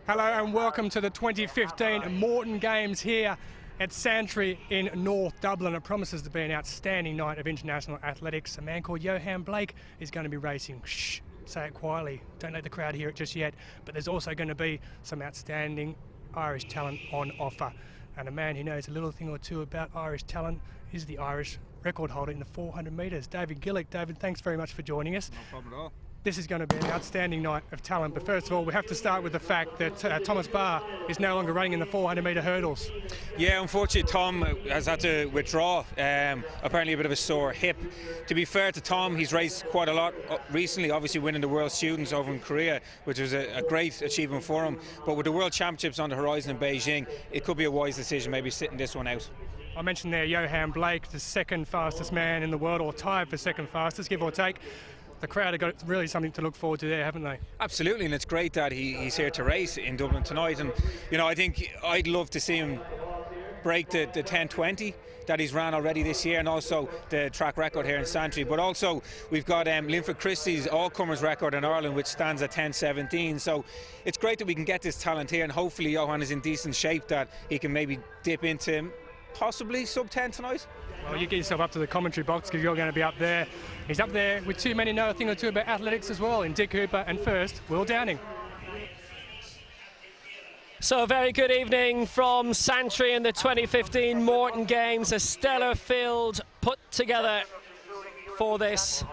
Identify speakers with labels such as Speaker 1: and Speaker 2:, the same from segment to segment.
Speaker 1: Hello and welcome to the 2015 Morton Games here at Santry in North Dublin. It promises to be an outstanding night of international athletics. A man called Yohan Blake is going to be racing. Shh, say it quietly, don't let the crowd hear it just yet. But there's also going to be some outstanding Irish talent on offer. And a man who knows a little thing or two about Irish talent is the Irish record holder in the 400 metres, David Gillick. David, thanks very much for joining us.
Speaker 2: No problem at all.
Speaker 1: This is going to be an outstanding night of talent, but first of all we have to start with the fact that Thomas Barr is no longer running in the 400 metre hurdles.
Speaker 2: Yeah, unfortunately Tom has had to withdraw, apparently a bit of a sore hip. To be fair to Tom, he's raced quite a lot recently, obviously winning the World Students over in Korea, which was a great achievement for him, but with the World Championships on the horizon in Beijing, it could be a wise decision maybe sitting this one out.
Speaker 1: I mentioned there Yohan Blake, the second fastest man in the world, or tied for second fastest, give or take. The crowd have got really something to look forward to there, haven't they?
Speaker 2: Absolutely, and it's great that he's here to race in Dublin tonight. And you know, I think I'd love to see him break the 10:20 that he's ran already this year, and also the track record here in Santry. But also we've got Linford Christie's all-comers record in Ireland, which stands at 10:17. So it's great that we can get this talent here, and hopefully Yohan is in decent shape that he can maybe dip into possibly sub 10 tonight.
Speaker 1: Well, you get yourself up to the commentary box because you're going to be up there. He's up there with two men who know a thing or two about athletics as well, in Dick Hooper and first, Will Downing.
Speaker 3: So a very good evening from Santry in the 2015 Morton Games. A stellar field put together for this.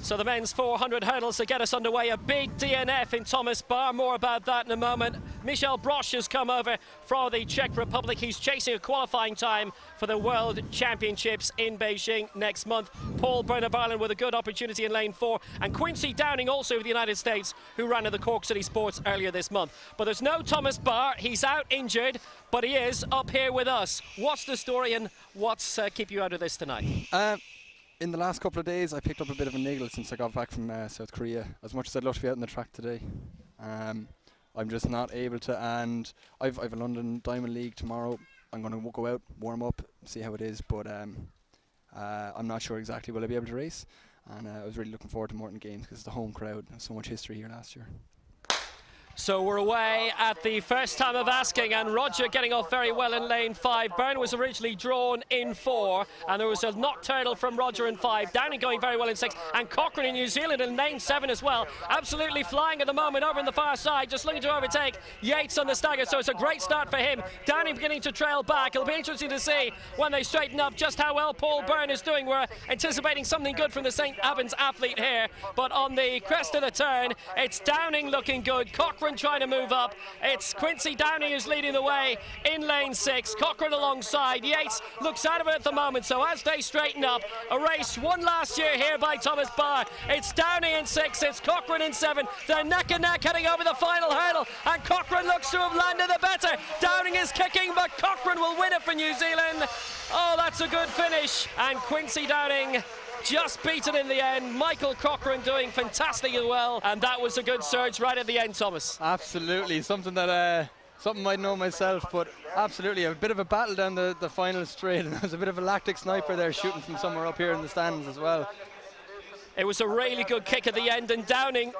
Speaker 3: So the men's 400 hurdles to get us underway. A big DNF in Thomas Barr. More about that in a moment. Michel Broch has come over from the Czech Republic. He's chasing a qualifying time for the World Championships in Beijing next month. Paul Byrne of Ireland with a good opportunity in lane 4. And Quincy Downing also of the United States, who ran in the Cork City Sports earlier this month. But there's no Thomas Barr. He's out injured, but he is up here with us. What's the story and what's keep you out of this tonight?
Speaker 4: In the last couple of days, I picked up a bit of a niggle since I got back from South Korea. As much as I'd love to be out on the track today, I'm just not able to. And I've a London Diamond League tomorrow. I'm going to go out, warm up, see how it is. But I'm not sure exactly will I be able to race. And I was really looking forward to Morton Games because it's the home crowd. There's so much history here last year.
Speaker 3: So we're away at the first time of asking, and Roger getting off very well in lane 5. Byrne was originally drawn in 4, and there was a nocturnal from Roger in 5. Downing going very well in 6, and Cochrane in New Zealand in lane 7 as well. Absolutely flying at the moment over on the far side, just looking to overtake Yates on the stagger, so it's a great start for him. Downing beginning to trail back. It'll be interesting to see when they straighten up just how well Paul Byrne is doing. We're anticipating something good from the St Albans athlete here, but on the crest of the turn, it's Downing looking good. Cochrane trying to move up. It's Quincy Downing who's leading the way in lane 6. Cochrane alongside. Yates looks out of it at the moment, so as they straighten up, a race won last year here by Thomas Barr. It's Downing in 6, it's Cochrane in 7. They're neck and neck heading over the final hurdle, and Cochrane looks to have landed the better. Downing is kicking, but Cochrane will win it for New Zealand. Oh, that's a good finish, and Quincy Downing just beaten in the end. Michael Cochrane doing fantastic as well, and that was a good surge right at the end, Thomas.
Speaker 4: Absolutely, something that something I know myself, but absolutely a bit of a battle down the final straight, and there's a bit of a lactic sniper there shooting from somewhere up here in the stands as well.
Speaker 3: It was a really good kick at the end, and Downing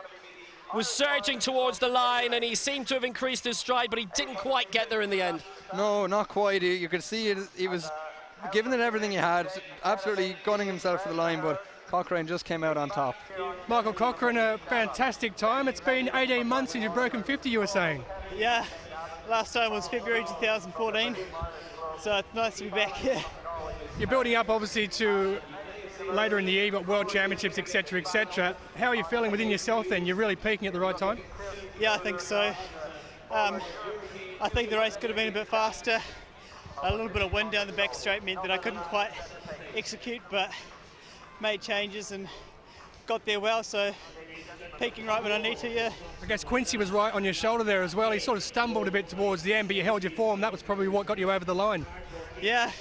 Speaker 3: was surging towards the line, and he seemed to have increased his stride, but he didn't quite get there in the end.
Speaker 4: No, not quite. You could see it. He was giving it everything he had, absolutely gunning himself for the line, but Cochrane just came out on top.
Speaker 1: Michael Cochrane, a fantastic time. It's been 18 months since you've broken 50, you were saying.
Speaker 5: Yeah, last time was February 2014, so it's nice to be back here.
Speaker 1: You're building up obviously to later in the eve at World Championships, etc, etc. How are you feeling within yourself then? You're really peaking at the right time?
Speaker 5: Yeah, I think so. I think the race could have been a bit faster. A little bit of wind down the back straight meant that I couldn't quite execute, but made changes and got there well, so peaking right when I need to, yeah.
Speaker 1: I guess Quincy was right on your shoulder there as well. He sort of stumbled a bit towards the end, but you held your form. That was probably what got you over the line.
Speaker 5: Yeah,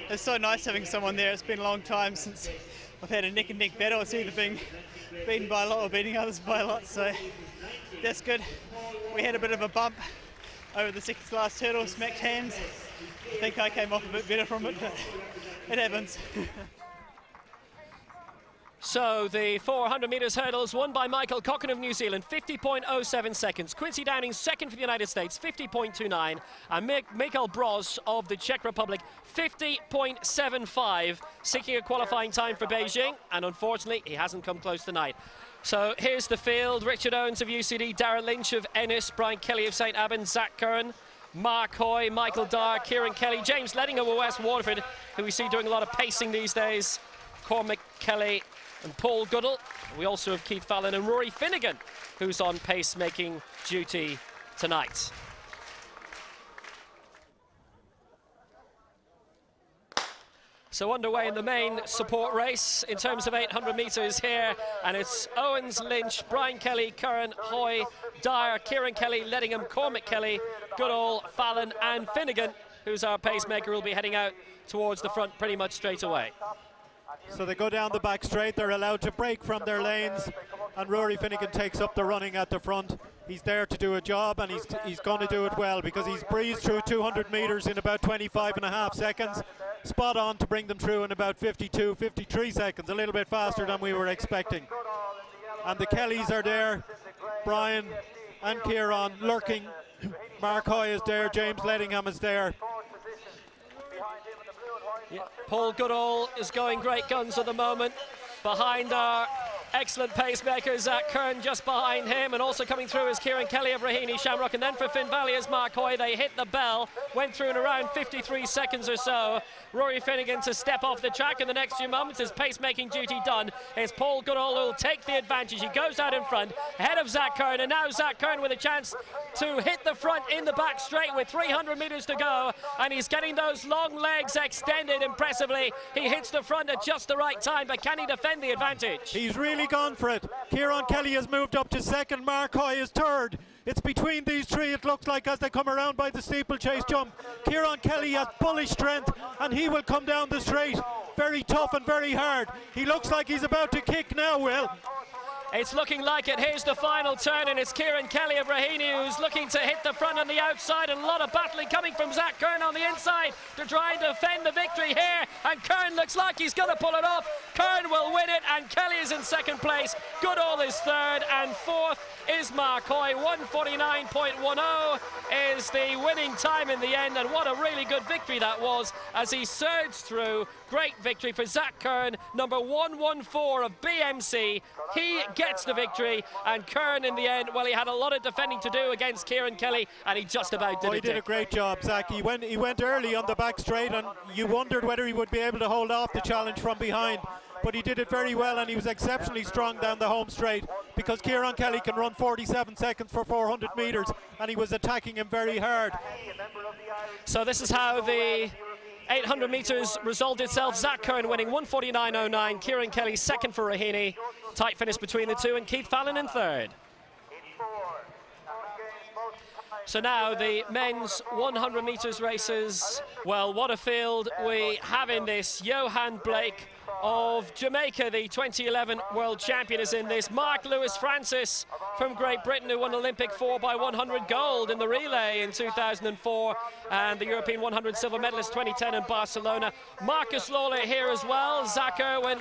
Speaker 5: it's so nice having someone there. It's been a long time since I've had a neck and neck battle. It's either being beaten by a lot or beating others by a lot, so that's good. We had a bit of a bump over the second to last hurdle, smacked hands. I think I came off a bit better from it, but it happens.
Speaker 3: So the 400 metres hurdles won by Michael Cochrane of New Zealand, 50.07 seconds. Quincy Downing second for the United States, 50.29. And Michael Broz of the Czech Republic, 50.75, seeking a qualifying time for Beijing. And unfortunately, he hasn't come close tonight. So here's the field. Richard Owens of UCD, Darren Lynch of Ennis, Brian Kelly of St Albans, Zach Curran, Mark Hoy, Michael Dyer, Kieran Kelly, James Leddingham of West Waterford, who we see doing a lot of pacing these days, Cormac Kelly and Paul Goodall. We also have Keith Fallon and Rory Finnegan, who's on pace-making duty tonight. So underway in the main support race in terms of 800 metres here, and it's Owens, Lynch, Brian Kelly, Curran, Hoy, Dyer, Kieran Kelly, Leddingham, Cormac Kelly, Goodall, Fallon and Finnegan, who's our pacemaker, will be heading out towards the front pretty much straight away.
Speaker 6: So they go down the back straight, they're allowed to break from their lanes, and Rory Finnegan takes up the running at the front. He's there to do a job, and he's going to do it well, because he's breezed through 200 metres in about 25.5 seconds. Spot on to bring them through in about 52, 53 seconds, a little bit faster than we were expecting. And the Kellys are there, Brian and Kieran lurking. Mark Hoy is there, James Leddingham is there.
Speaker 3: Yeah, Paul Goodall is going great guns at the moment. Behind our excellent pacemaker, Zach Kern just behind him, and also coming through is Kieran Kelly of Raheny Shamrock, and then for Finn Valley is Mark Hoy. They hit the bell, went through in around 53 seconds or so. Rory Finnegan to step off the track in the next few moments. His pacemaking duty done. It's Paul Goodall who will take the advantage. He goes out in front, ahead of Zach Kern, and now Zach Kern with a chance to hit the front in the back straight with 300 metres to go, and he's getting those long legs extended impressively. He hits the front at just the right time, but can he defend the advantage?
Speaker 6: He's really gone for it. Kieran Kelly has moved up to second, Mark Hoy is third. It's between these three, it looks like, as they come around by the steeplechase jump. Kieran Kelly has bullish strength, and he will come down the straight very tough and very hard. He looks like he's about to kick now, Will.
Speaker 3: It's looking like it. Here's the final turn, and it's Kieran Kelly of Raheny who's looking to hit the front on the outside, and a lot of battling coming from Zach Kern on the inside to try and defend the victory here, and Kern looks like he's going to pull it off. Kern will win it, and Kelly is in second place. Goodall is third, and fourth is Mark Hoy. 1:49.10 is the winning time in the end, and what a really good victory that was as he surged through. Great victory for Zach Kern, number 114 of BMC. He gets the victory, and Kern in the end, well, he had a lot of defending to do against Kieran Kelly, and he just about did it.
Speaker 6: He did a great job, Zach. He went early on the back straight, and you wondered whether he would be able to hold off the challenge from behind. But he did it very well, and he was exceptionally strong down the home straight, because Kieran Kelly can run 47 seconds for 400 metres, and he was attacking him very hard.
Speaker 3: So this is how the 800 metres resolved itself. Zach Kern winning 1:49.09. Kieran Kelly second for Raheny. Tight finish between the two, and Keith Fallon in third. So now the men's 100 metres races. Well, what a field we have in this. Yohan Blake of Jamaica, the 2011 world champion, is in this. Mark Lewis Francis from Great Britain, who won Olympic 4x100 gold in the relay in 2004, and the European 100 silver medalist 2010 in Barcelona. Marcus Lawler here as well. Zach Irwin,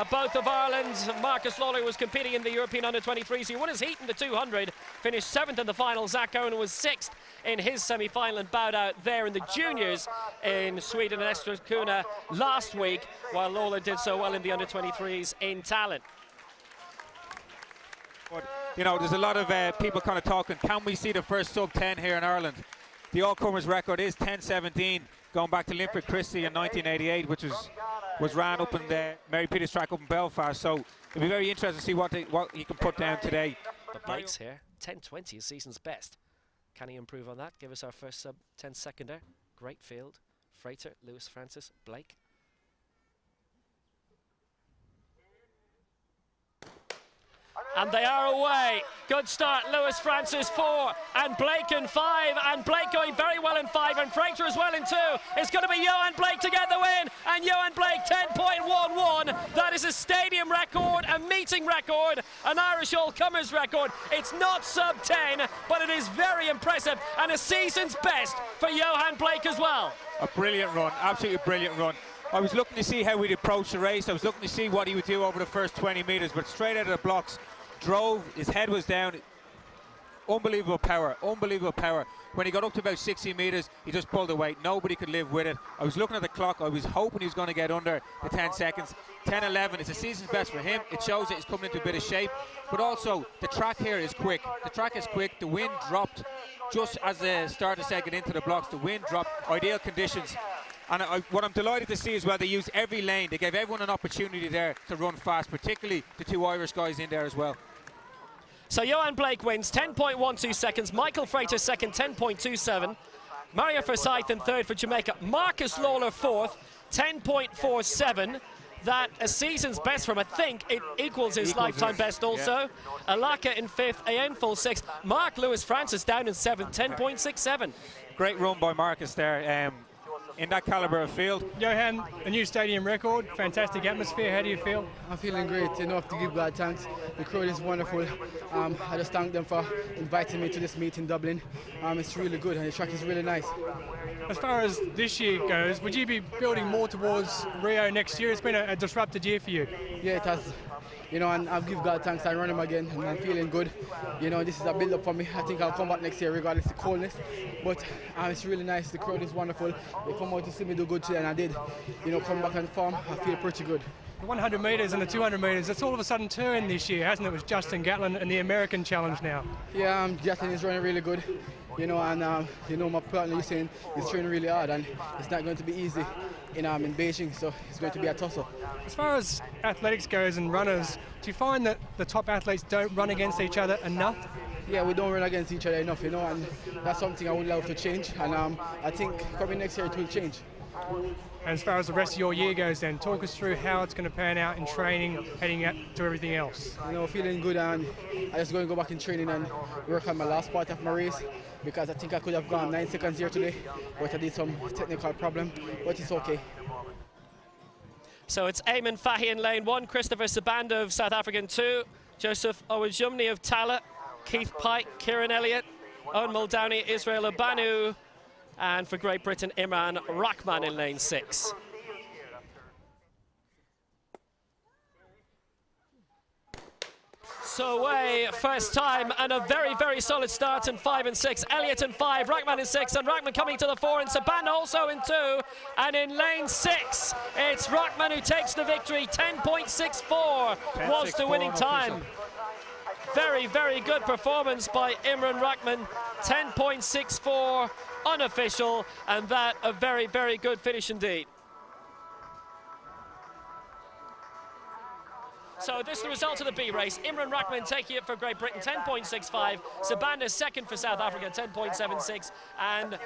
Speaker 3: both of Ireland. Marcus Lawler was competing in the European under-23s. He won his heat in the 200, finished 7th in the final. Zach Irwin was 6th in his semi-final and bowed out there in the juniors in Sweden and Eskilstuna last week, while Lawler did so well in the under-23s in Tallinn.
Speaker 2: You know, there's a lot of people kind of talking, can we see the first sub-10 here in Ireland? The all-comers record is 10:17, going back to Linford Christie in 1988, which was ran up in the Mary Peters track up in Belfast. So it'll be very interesting to see what he can put down today.
Speaker 3: But Blake's here, 10:20 is season's best. Can he improve on that? Give us our first sub-10 seconder. Great field. Frater, Lewis Francis, Blake. And they are away. Good start. Lewis Francis 4 and Blake in 5, and Blake going very well in 5, and Frater as well in 2. It's going to be Yohan Blake to get the win, and Yohan Blake 10.11. That is a stadium record, a meeting record, an Irish all-comers record. It's not sub-10, but it is very impressive, and a season's best for Yohan Blake as well.
Speaker 2: A brilliant run, absolutely brilliant run.
Speaker 7: I was looking to see how we'd approach the race. I was looking to see what he would do over the first 20 metres, but straight out of the blocks, drove, his head was down. Unbelievable power, unbelievable power. When he got up to about 60 metres, he just pulled away. Nobody could live with it. I was looking at the clock. I was hoping he was going to get under the 10 seconds. 10:11 is the season's best for him. It shows that he's coming into a bit of shape. But also, the track here is quick. The track is quick. The wind dropped just as the starter said get into the blocks. The wind dropped. Ideal conditions. And what I'm delighted to see as well, they used every lane. They gave everyone an opportunity there to run fast, particularly the two Irish guys in there as well.
Speaker 3: So Yohan Blake wins 10.12 seconds. Michael Frater second, 10.27. Mario Forsyth in third for Jamaica. Marcus Lawler fourth, 10.47. That a season's best from, I think it equals his lifetime best also. Yeah. Alaka in fifth, Ayen full sixth. Mark Lewis Francis down in seventh, 10.67.
Speaker 7: Great run by Marcus there. In that calibre of field.
Speaker 1: Yohan, a new stadium record, fantastic atmosphere. How do you feel?
Speaker 8: I'm feeling great. You know, I have to give God thanks. The crowd is wonderful. I just thank them for inviting me to this meet in Dublin. It's really good and the track is really nice.
Speaker 1: As far as this year goes, would you be building more towards Rio next year? It's been a disrupted year for you.
Speaker 8: Yeah, it has. You know, and I'll give God thanks. I run him again, and I'm feeling good. You know, this is a build-up for me. I think I'll come back next year regardless of the coldness. But it's really nice. The crowd is wonderful. They come out to see me do good today, and I did. You know, come back and form. I feel pretty good.
Speaker 1: The 100 metres and the 200 metres, it's all of a sudden turned this year, hasn't it? It was Justin Gatlin and the American challenge now.
Speaker 8: Yeah, Gatlin is running really good. You know, and you know, my partner is saying he's training really hard, and it's not going to be easy in Beijing, so it's going to be a tussle.
Speaker 1: As far as athletics goes and runners, do you find that the top athletes don't run against each other enough?
Speaker 8: Yeah, we don't run against each other enough, you know, and that's something I would love to change, and I think coming next year it will change.
Speaker 1: And as far as the rest of your year goes then, talk us through how it's going to pan out in training, heading out to everything else.
Speaker 8: You know, feeling good, and I'm just going to go back in training and work on my last part of my race, because I think I could have gone 9 seconds here today, but I did some technical problem, but it's okay.
Speaker 3: So it's Eamon Fahy in lane 1, Christopher Sabanda of South African 2, Joseph Owajumni of Tala, Keith Pike, Kieran Elliott, Owen Muldowney, Israel Obanu, and for Great Britain, Imran Rahman in lane 6. So away, first time, and a very, very solid start in 5 and 6. Elliott in 5, Rahman in 6, and Rahman coming to the 4, and Sabanda also in 2. And in lane 6, it's Rahman who takes the victory. 10.64 was the winning time. Very, very good performance by Imran Rahman. 10.64 unofficial, and that a very, very good finish indeed. So this is the result of the B race. Imran Rahman taking it for Great Britain, 10.65. Sabanda second for South Africa, 10.76. And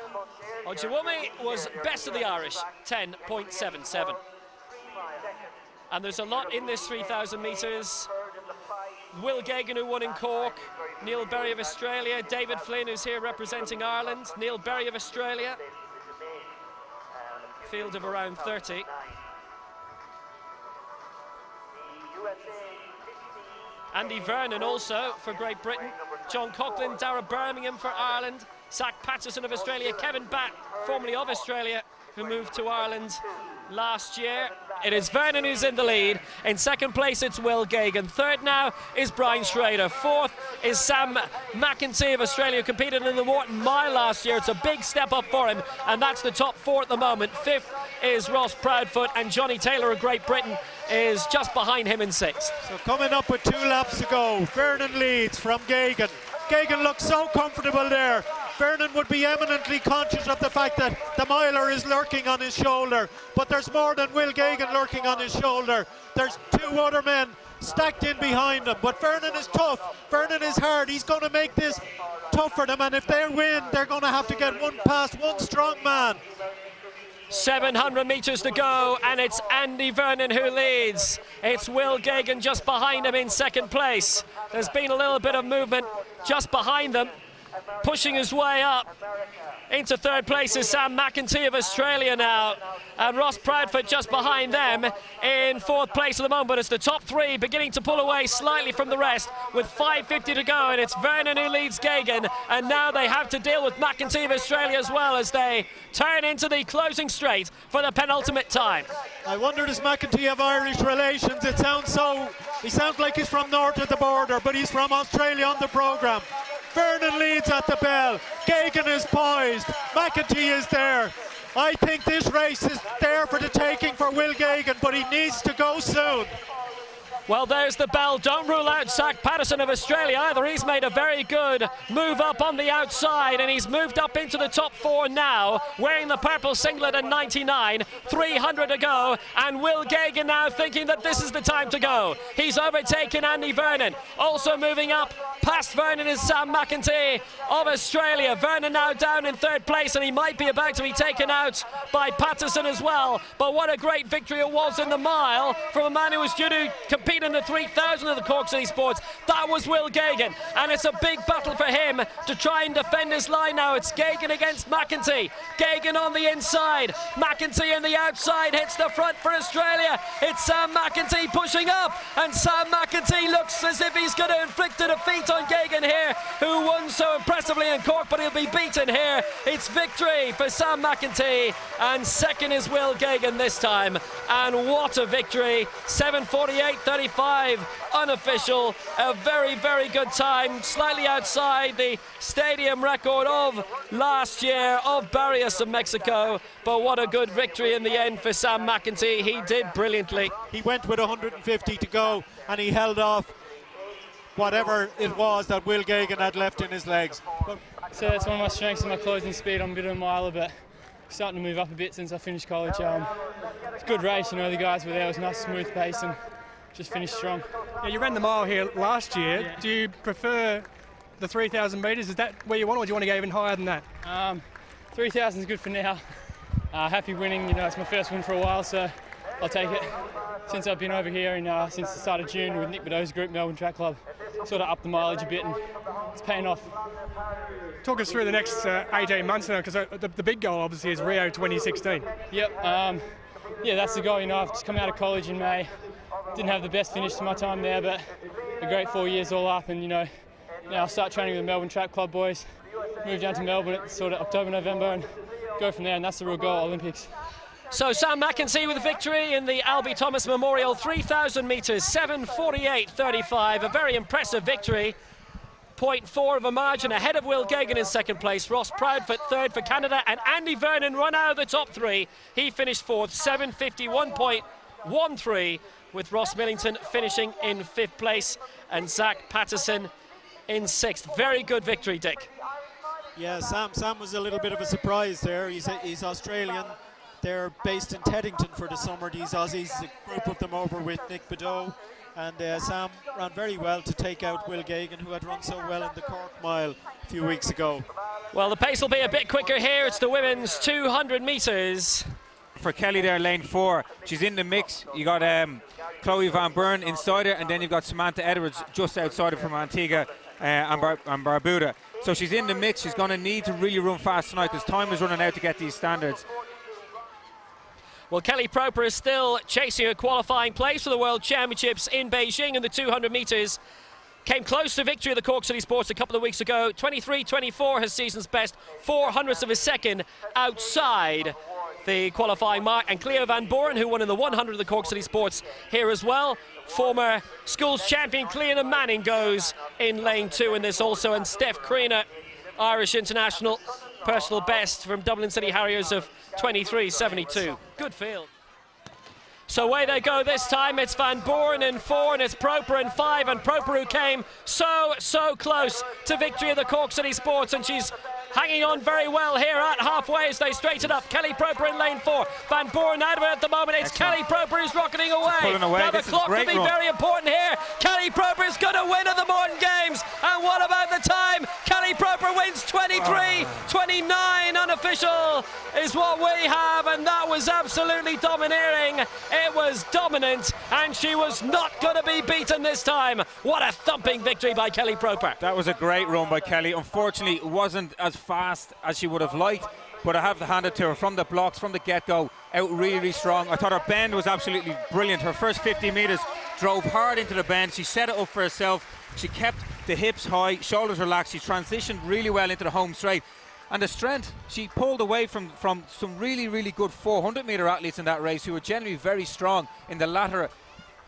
Speaker 3: Owajumni was best of the Irish, 10.77. And there's a lot in this 3,000 metres. Will Gregan, who won in Cork. Neil Berry of Australia. David Flynn, who's here representing Ireland. Neil Berry of Australia. Field of around 30. Andy Vernon also for Great Britain. John Coughlin, Dara Birmingham for Ireland. Zach Patterson of Australia. Kevin Batt, formerly of Australia, who moved to Ireland last year. It is Vernon who's in the lead. In second place, it's Will Gregan. Third now is Brian Schrader. Fourth is Sam McEntee of Australia, who competed in the Morton Mile last year. It's a big step up for him, and that's the top 4 at the moment. Fifth is Ross Proudfoot, and Johnny Taylor of Great Britain is just behind him in 6th.
Speaker 6: So coming up with 2 laps to go, Vernon leads from Gregan. Gregan looks so comfortable there. Vernon would be eminently conscious of the fact that the miler is lurking on his shoulder, but there's more than Will Gregan lurking on his shoulder. There's 2 other men stacked in behind him, but Vernon is tough. Vernon is hard. He's going to make this tough for them, and if they win, they're going to have to get one past one strong man.
Speaker 3: 700 metres to go, and it's Andy Vernon who leads. It's Will Gregan just behind him in second place. There's been a little bit of movement just behind them. pushing his way up into third place is Sam McEntee of Australia now, and Ross Proudfoot just behind them in fourth place at the moment. But it's the top three beginning to pull away slightly from the rest with 5:50 to go, and it's Vernon who leads Gregan, and now they have to deal with McEntee of Australia as well as they turn into the closing straight for the penultimate time.
Speaker 6: I wonder, does McEntee have Irish relations? He sounds like he's from north of the border, but he's from Australia on the programme. Vernon leads at the bell. Gregan is poised. McEntee is there. I think this race is there for the taking for Will Gregan, but he needs to go soon.
Speaker 3: Well, there's the bell. Don't rule out Zach Patterson of Australia either. He's made a very good move up on the outside, and he's moved up into the top four now, wearing the purple singlet at 99. 300 to go, and Will Gregan now thinking that this is the time to go. He's overtaken Andy Vernon. Also moving up past Vernon is Sam McEntee of Australia. Vernon now down in third place, and he might be about to be taken out by Patterson as well. But what a great victory it was in the mile from a man who was due to compete in the 3,000 of the Cork City Sports. That was Will Gregan, and it's a big battle for him to try and defend his line now. It's Gregan against McEntee. Gregan on the inside, McEntee on the outside, hits the front for Australia. It's Sam McEntee pushing up, and Sam McEntee looks as if he's going to inflict a defeat on Gregan here, who won so impressively in Cork, but he'll be beaten here. It's victory for Sam McEntee, and second is Will Gregan this time, and what a victory. 7:48.35 unofficial. A very, very good time, slightly outside the stadium record of last year of Barrios of Mexico, but what a good victory in the end for Sam McEntee. He did brilliantly.
Speaker 6: He went with 150 to go, and he held off whatever it was that Will Gregan had left in his legs.
Speaker 9: So that's one of my strengths, is my closing speed. I'm a bit of a miler, but starting to move up a bit since I finished college. It's a good race, you know, the guys were there. It was a nice smooth pace and just finished strong.
Speaker 1: Yeah, you ran the mile here last year.
Speaker 9: Yeah.
Speaker 1: Do you prefer the 3,000 metres? Is that where you want, or do you want to go even higher than that?
Speaker 9: 3,000 is good for now. Happy winning, you know, it's my first win for a while, so I'll take it. Since I've been over here since the start of June with Nick Beddoe's group, Melbourne Track Club, sort of upped the mileage a bit, and it's paying off.
Speaker 1: Talk us through the next 18 months now, because the big goal obviously is Rio 2016.
Speaker 9: Yep, yeah, that's the goal. You know, I've just come out of college in May. Didn't have the best finish to my time there, but a great 4 years all up, and you know, now I'll start training with the Melbourne Track Club boys, move down to Melbourne at sort of October, November, and go from there, and that's the real goal, Olympics.
Speaker 3: So Sam McEntee with a victory in the Albie Thomas Memorial 3,000 metres, 7:48.35, a very impressive victory. 0.4 of a margin ahead of Will Gregan in second place, Ross Proudfoot third for Canada, and Andy Vernon run out of the top three. He finished fourth, 7:51.13, with Ross Millington finishing in fifth place and Zach Patterson in sixth. Very good victory, Dick.
Speaker 6: Yeah, Sam was a little bit of a surprise there. He's Australian. They're based in Teddington for the summer, these Aussies, a group of them over with Nick Beddoe. And Sam ran very well to take out Will Gregan, who had run so well in the Cork Mile a few weeks ago.
Speaker 3: Well, the pace will be a bit quicker here. It's the women's 200 metres.
Speaker 7: For Kelly there, lane 4, she's in the mix. You got Chloe Van Bern inside her, and then you've got Samantha Edwards just outside her from Antigua and Barbuda. So she's in the mix. She's going to need to really run fast tonight because time is running out to get these standards.
Speaker 3: Well, Kelly Proper is still chasing a qualifying place for the World Championships in Beijing in the 200 metres. Came close to victory at the Cork City Sports a couple of weeks ago. 23.24 his season's best, 0.04 of a second outside the qualifying mark. And Cleo Van Boren, who won in the 100 of the Cork City Sports here as well. Former schools champion Cleona Manning goes in lane 2 in this also. And Steph Creaner, Irish international, personal best from Dublin City Harriers of 23.72. Good field. So away they go this time. It's Van Boren in 4 and it's Proper in 5, and Proper, who came so close to victory of the Cork City Sports, and she's hanging on very well here at halfway as they straighten up. Kelly Proper in lane 4. Van Boren out of it at the moment. It's Kelly Proper who's rocketing away. Now the clock will be very important here. Kelly Proper is going to win at the Morton Games. And what about the time? Kelly Kelly Proper wins 23-29. Unofficial is what we have, and that was absolutely domineering. It was dominant, and she was not going to be beaten this time. What a thumping victory by Kelly Proper.
Speaker 7: That was a great run by Kelly. Unfortunately, it wasn't as fast as she would have liked, but I have to hand it to her from the blocks, from the get-go, out really, really strong. I thought her bend was absolutely brilliant. Her first 50 metres drove hard into the bend. She set it up for herself. She kept the hips high, shoulders relaxed. She transitioned really well into the home straight. And the strength, she pulled away from some really, really good 400-metre athletes in that race who were generally very strong in the latter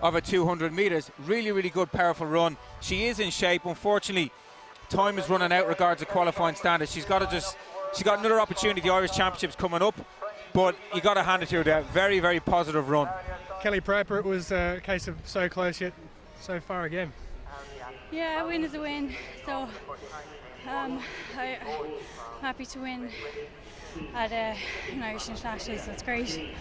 Speaker 7: of a 200 metres. Really, really good, powerful run. She is in shape. Unfortunately, time is running out regards to qualifying standards. She's got another opportunity, the Irish Championships coming up, but you got to hand it to her there. Very, very positive run.
Speaker 1: Kelly Proper, it was a case of so close yet so far again.
Speaker 10: Yeah, a win is a win, so I'm happy to win at an Irish International, so it's great.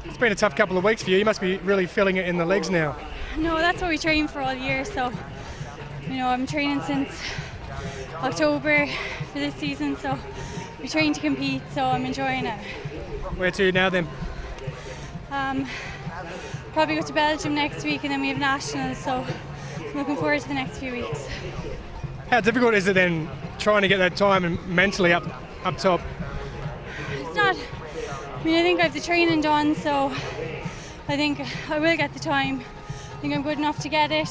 Speaker 1: It's been a tough couple of weeks for you. You must be really feeling it in the legs now.
Speaker 10: No, that's what we train for all year, so I'm training since October for this season, so we train to compete, so I'm enjoying it.
Speaker 1: Where to now then?
Speaker 10: Probably go to Belgium next week, and then we have nationals, so I'm looking forward to the next few weeks.
Speaker 1: How difficult is it then trying to get that time and mentally up top?
Speaker 10: It's not. I think I have the training done, so I think I will get the time. I think I'm good enough to get it.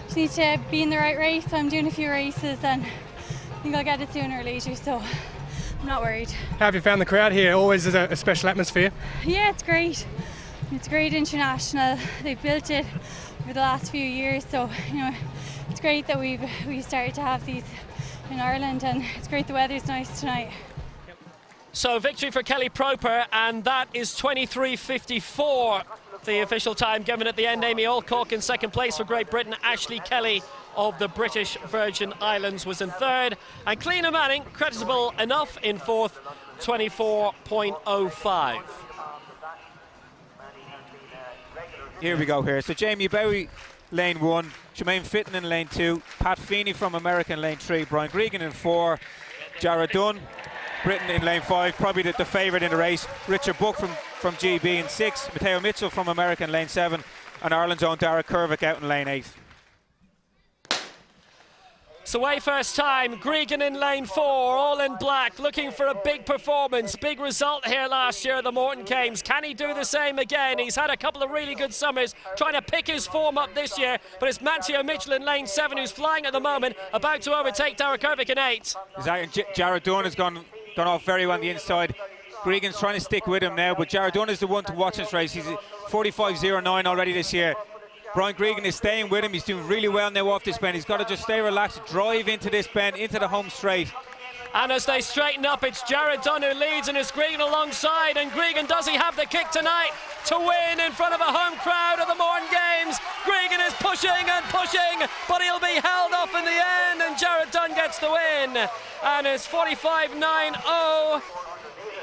Speaker 10: Just need to be in the right race. So I'm doing a few races, and I think I'll get it sooner or later, so I'm not worried.
Speaker 1: How have you found the crowd here? Always is a special atmosphere.
Speaker 10: Yeah, it's great. It's great international. They've built it over the last few years, so it's great that we've started to have these in Ireland, and it's great the weather's nice tonight.
Speaker 3: So victory for Kelly Proper, and that is 23:54, the official time given at the end. Amy Alcock in second place for Great Britain. Ashley Kelly of the British Virgin Islands was in third, and Cliona Manning, creditable enough, in fourth, 24.05.
Speaker 7: Here we go here. So Jamie Bowie, lane 1, Jermaine Fitton in lane 2, Pat Feeney from America in lane 3, Brian Gregan in 4, Ciara Dunn, Britain in lane 5, probably the favourite in the race, Richard Buck from GB in 6, Matteo Mitchell from America in lane 7, and Ireland's own Dara Kervick out in lane 8.
Speaker 3: So away first time, Gregan in lane 4, all in black, looking for a big performance. Big result here last year at the Morton Games. Can he do the same again? He's had a couple of really good summers, trying to pick his form up this year, but it's Matteo Mitchell in lane 7 who's flying at the moment, about to overtake Dara Kervick in 8.
Speaker 7: Ciara Dunn has gone off very well on the inside. Gregan's trying to stick with him now, but Ciara Dunn is the one to watch this race. He's 45.09 already this year. Brian Gregan is staying with him. He's doing really well now off this bend. He's got to just stay relaxed, drive into this bend, into the home straight.
Speaker 3: And as they straighten up, it's Ciara Dunn who leads, and it's Gregan alongside. And Gregan, does he have the kick tonight to win in front of a home crowd at the Morton Games? Gregan is pushing and pushing, but he'll be held off in the end, and Ciara Dunn gets the win. And it's 45.90.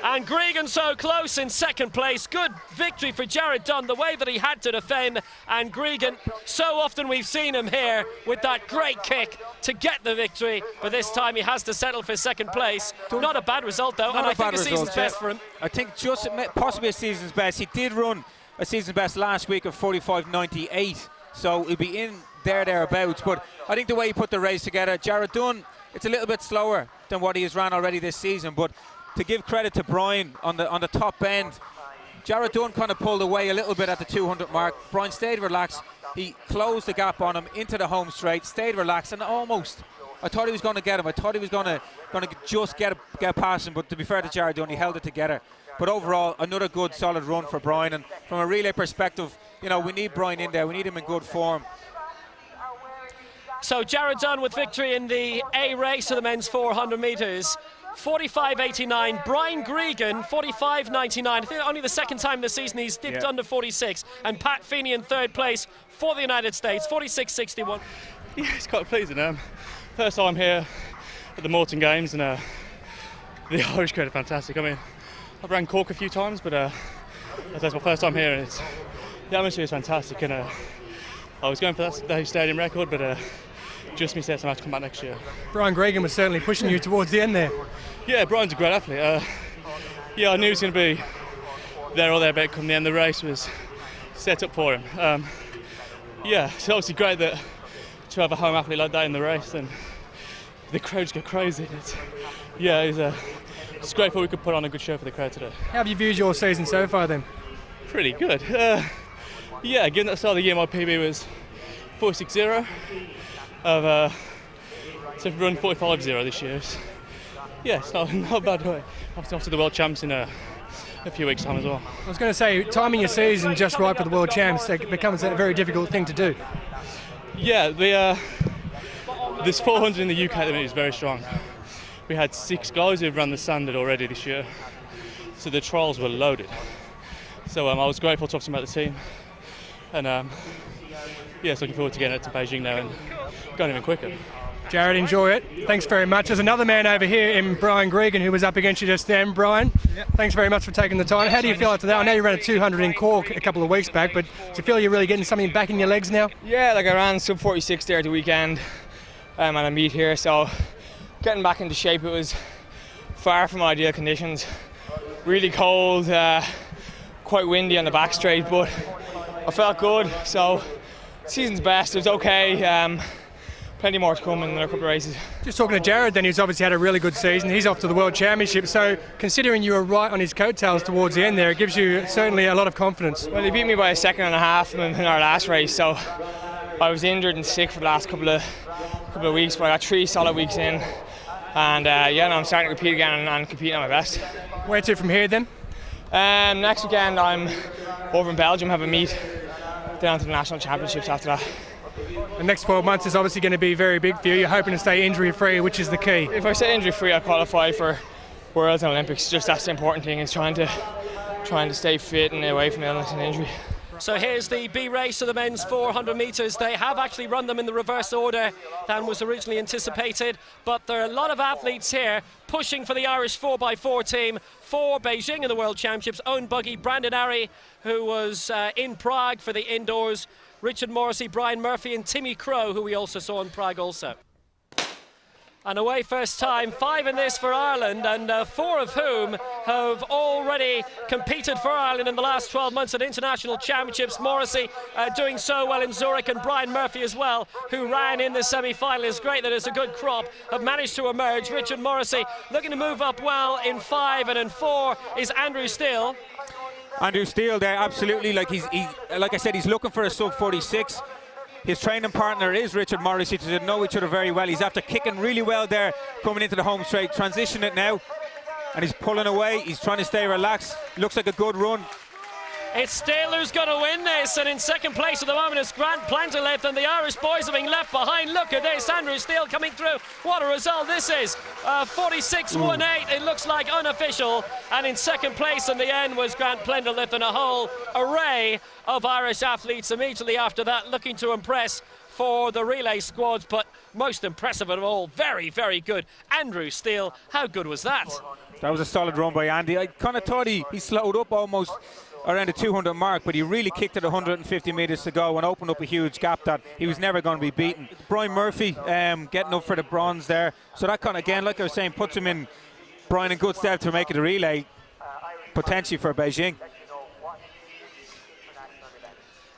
Speaker 3: And Gregan so close in second place. Good victory for Ciara Dunn, the way that he had to defend. And Gregan, so often we've seen him here with that great kick to get the victory, but this time he has to settle for second place. Not a bad result though, and I think a season's best for him.
Speaker 7: I think just possibly a season's best. He did run a season's best last week of 45.98, so he'll be in thereabouts. But I think the way he put the race together, Ciara Dunn, it's a little bit slower than what he has ran already this season, but to give credit to Brian on the top end, Ciara Dunn kind of pulled away a little bit at the 200 mark. Brian stayed relaxed. He closed the gap on him into the home straight, stayed relaxed, and almost, I thought he was going to get him. I thought he was going to just get past him, but to be fair to Ciara Dunn, he held it together. But overall, another good, solid run for Brian. And from a relay perspective, we need Brian in there. We need him in good form.
Speaker 3: So Ciara Dunn with victory in the A race of the men's 400 metres. 45.89. Brian Gregan, 45.99. I think only the second time this season he's dipped under 46. And Pat Feeney in third place for the United States, 46.61.
Speaker 11: Yeah, it's quite pleasing. First time here at the Morton Games, and the Irish crowd are fantastic. I mean, I've ran Cork a few times, but that's my first time here, and the atmosphere is fantastic. And I was going for that Stadium record, but just missed out, so I have to come back next year.
Speaker 1: Brian Gregan was certainly pushing you towards the end there.
Speaker 11: Yeah, Brian's a great athlete. Yeah, I knew he was going to be there or thereabouts come the end. The race was set up for him. Yeah, it's obviously great that to have a home athlete like that in the race, and the crowds go crazy. It's great that we could put on a good show for the crowd today.
Speaker 1: How have you viewed your season so far then?
Speaker 11: Pretty good. Yeah, given that start of the year, my PB was 4.60. So I've run 45.0 this year. Yeah, it's not a bad way. After the World Champs in a few weeks' time as well.
Speaker 1: I was going to say, timing your season just right for the World Champs becomes a very difficult thing to do.
Speaker 11: Yeah, this 400 in the UK at the minute is very strong. We had 6 guys who've run the standard already this year, so the trials were loaded. So I was grateful to talk to them about the team, and yeah, so looking forward to getting it to Beijing now and going even quicker.
Speaker 1: Jared, enjoy it. Thanks very much. There's another man over here in Brian Gregan who was up against you just then. Brian, thanks very much for taking the time. How do you feel after that? I know you ran a 200 in Cork a couple of weeks back, but do you feel you're really getting something back in your legs now?
Speaker 12: Yeah, like I ran sub 46 there at the weekend and I meet here, so getting back into shape. It was far from ideal conditions. Really cold, quite windy on the back straight, but I felt good, so season's best. It was okay. Plenty more to come in another couple of races.
Speaker 1: Just talking to Jared then, he's obviously had a really good season. He's off to the World Championship, so considering you were right on his coattails towards the end there, it gives you certainly a lot of confidence.
Speaker 12: Well, he beat me by a second and a half in our last race, so I was injured and sick for the last couple of weeks, but I got 3 solid weeks in, and yeah, now I'm starting to compete again and competing at my best.
Speaker 1: Where to from here then?
Speaker 12: Next weekend I'm over in Belgium, have a meet down to the national championships after that.
Speaker 1: The next 12 months is obviously going to be very big for you. You're hoping to stay injury-free, which is the key.
Speaker 12: If I stay injury-free, I qualify for Worlds and Olympics. Just that's the important thing, is trying to stay fit and away from illness and injury.
Speaker 3: So here's the B race of the men's 400 metres. They have actually run them in the reverse order than was originally anticipated, but there are a lot of athletes here pushing for the Irish 4x4 team for Beijing in the World Championships. Owen Buggy, Brandon Arry, who was in Prague for the indoors, Richard Morrissey, Brian Murphy and Timmy Crowe, who we also saw in Prague also. And away first time, 5 in this for Ireland, and 4 of whom have already competed for Ireland in the last 12 months at international championships. Morrissey doing so well in Zurich, and Brian Murphy as well, who ran in the semi-final. It's great that it's a good crop, have managed to emerge. Richard Morrissey looking to move up well in 5, and in 4 is Andrew Steele.
Speaker 7: Andrew Steele there, absolutely, like I said, he's looking for a sub 46. His training partner is Richard Morrissey, so they know each other very well. He's after kicking really well there, coming into the home straight, transition it now, and he's pulling away. He's trying to stay relaxed. Looks like a good run.
Speaker 3: It's Steele who's going to win this, and in second place at the moment is Grant Plantalith, and the Irish boys are being left behind. Look at this, Andrew Steele coming through. What a result this is. 46.18, it looks like unofficial, and in second place in the end was Grant Plantalith, and a whole array of Irish athletes immediately after that looking to impress for the relay squads, but most impressive of all, very, very good, Andrew Steele. How good was that?
Speaker 7: That was a solid run by Andy. I kind of thought he slowed up almost around the 200 mark, but he really kicked it 150 metres to go and opened up a huge gap that he was never going to be beaten. Brian Murphy getting up for the bronze there, so that kind of, again, like I was saying, puts him in Brian in good stead to make it a relay potentially for Beijing.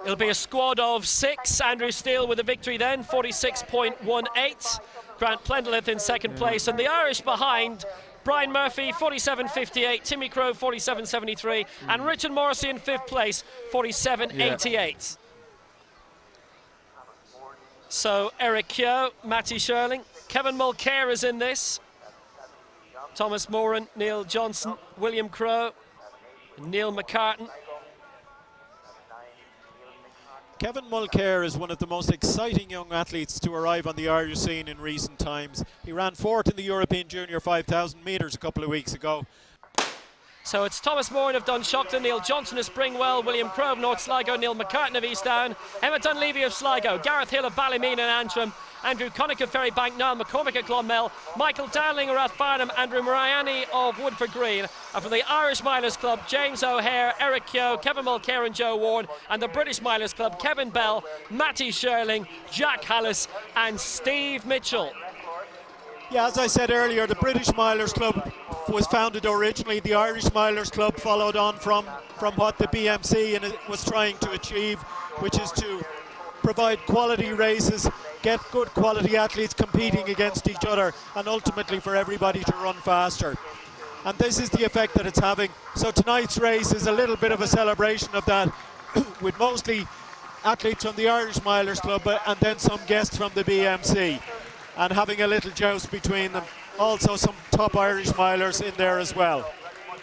Speaker 3: It'll be a squad of 6. Andrew Steele with a victory then, 46.18. Grant Plantalith in second place, and the Irish behind Brian Murphy, 47.58, Timmy Crowe, 47.73, and Richard Morrissey in 5th place, 47.88. Yeah. So Eric Keogh, Matty Sherling, Kevin Mulcaire is in this, Thomas Moran, Neil Johnson, William Crowe, Neil McCartan.
Speaker 6: Kevin Mulcaire is one of the most exciting young athletes to arrive on the Irish scene in recent times. He ran 4th in the European Junior 5,000 metres a couple of weeks ago.
Speaker 3: So it's Thomas Moran of Dunshaughlin, Neil Johnson of Springwell, William Crowe of North Sligo, Neil McCartan of Eastdown, Emma Dunleavy of Sligo, Gareth Hill of Ballymena and Antrim, Andrew Connick of Ferrybank, Niall McCormick of Clonmel, Michael Dowling of Rathfarnham, Andrew Mariani of Woodford Green, and from the Irish Milers Club, James O'Hare, Eric Keogh, Kevin Mulcaire and Joe Warren, and the British Milers Club, Kevin Bell, Matty Sherling, Jack Hallis and Steve Mitchell.
Speaker 6: Yeah, as I said earlier, the British Milers Club was founded originally. The Irish Milers Club followed on from what the BMC was trying to achieve, which is to provide quality races, get good quality athletes competing against each other, and ultimately for everybody to run faster. And this is the effect that it's having. So tonight's race is a little bit of a celebration of that, with mostly athletes from the Irish Milers Club and then some guests from the BMC, and having a little joust between them. Also some top Irish milers in there as well.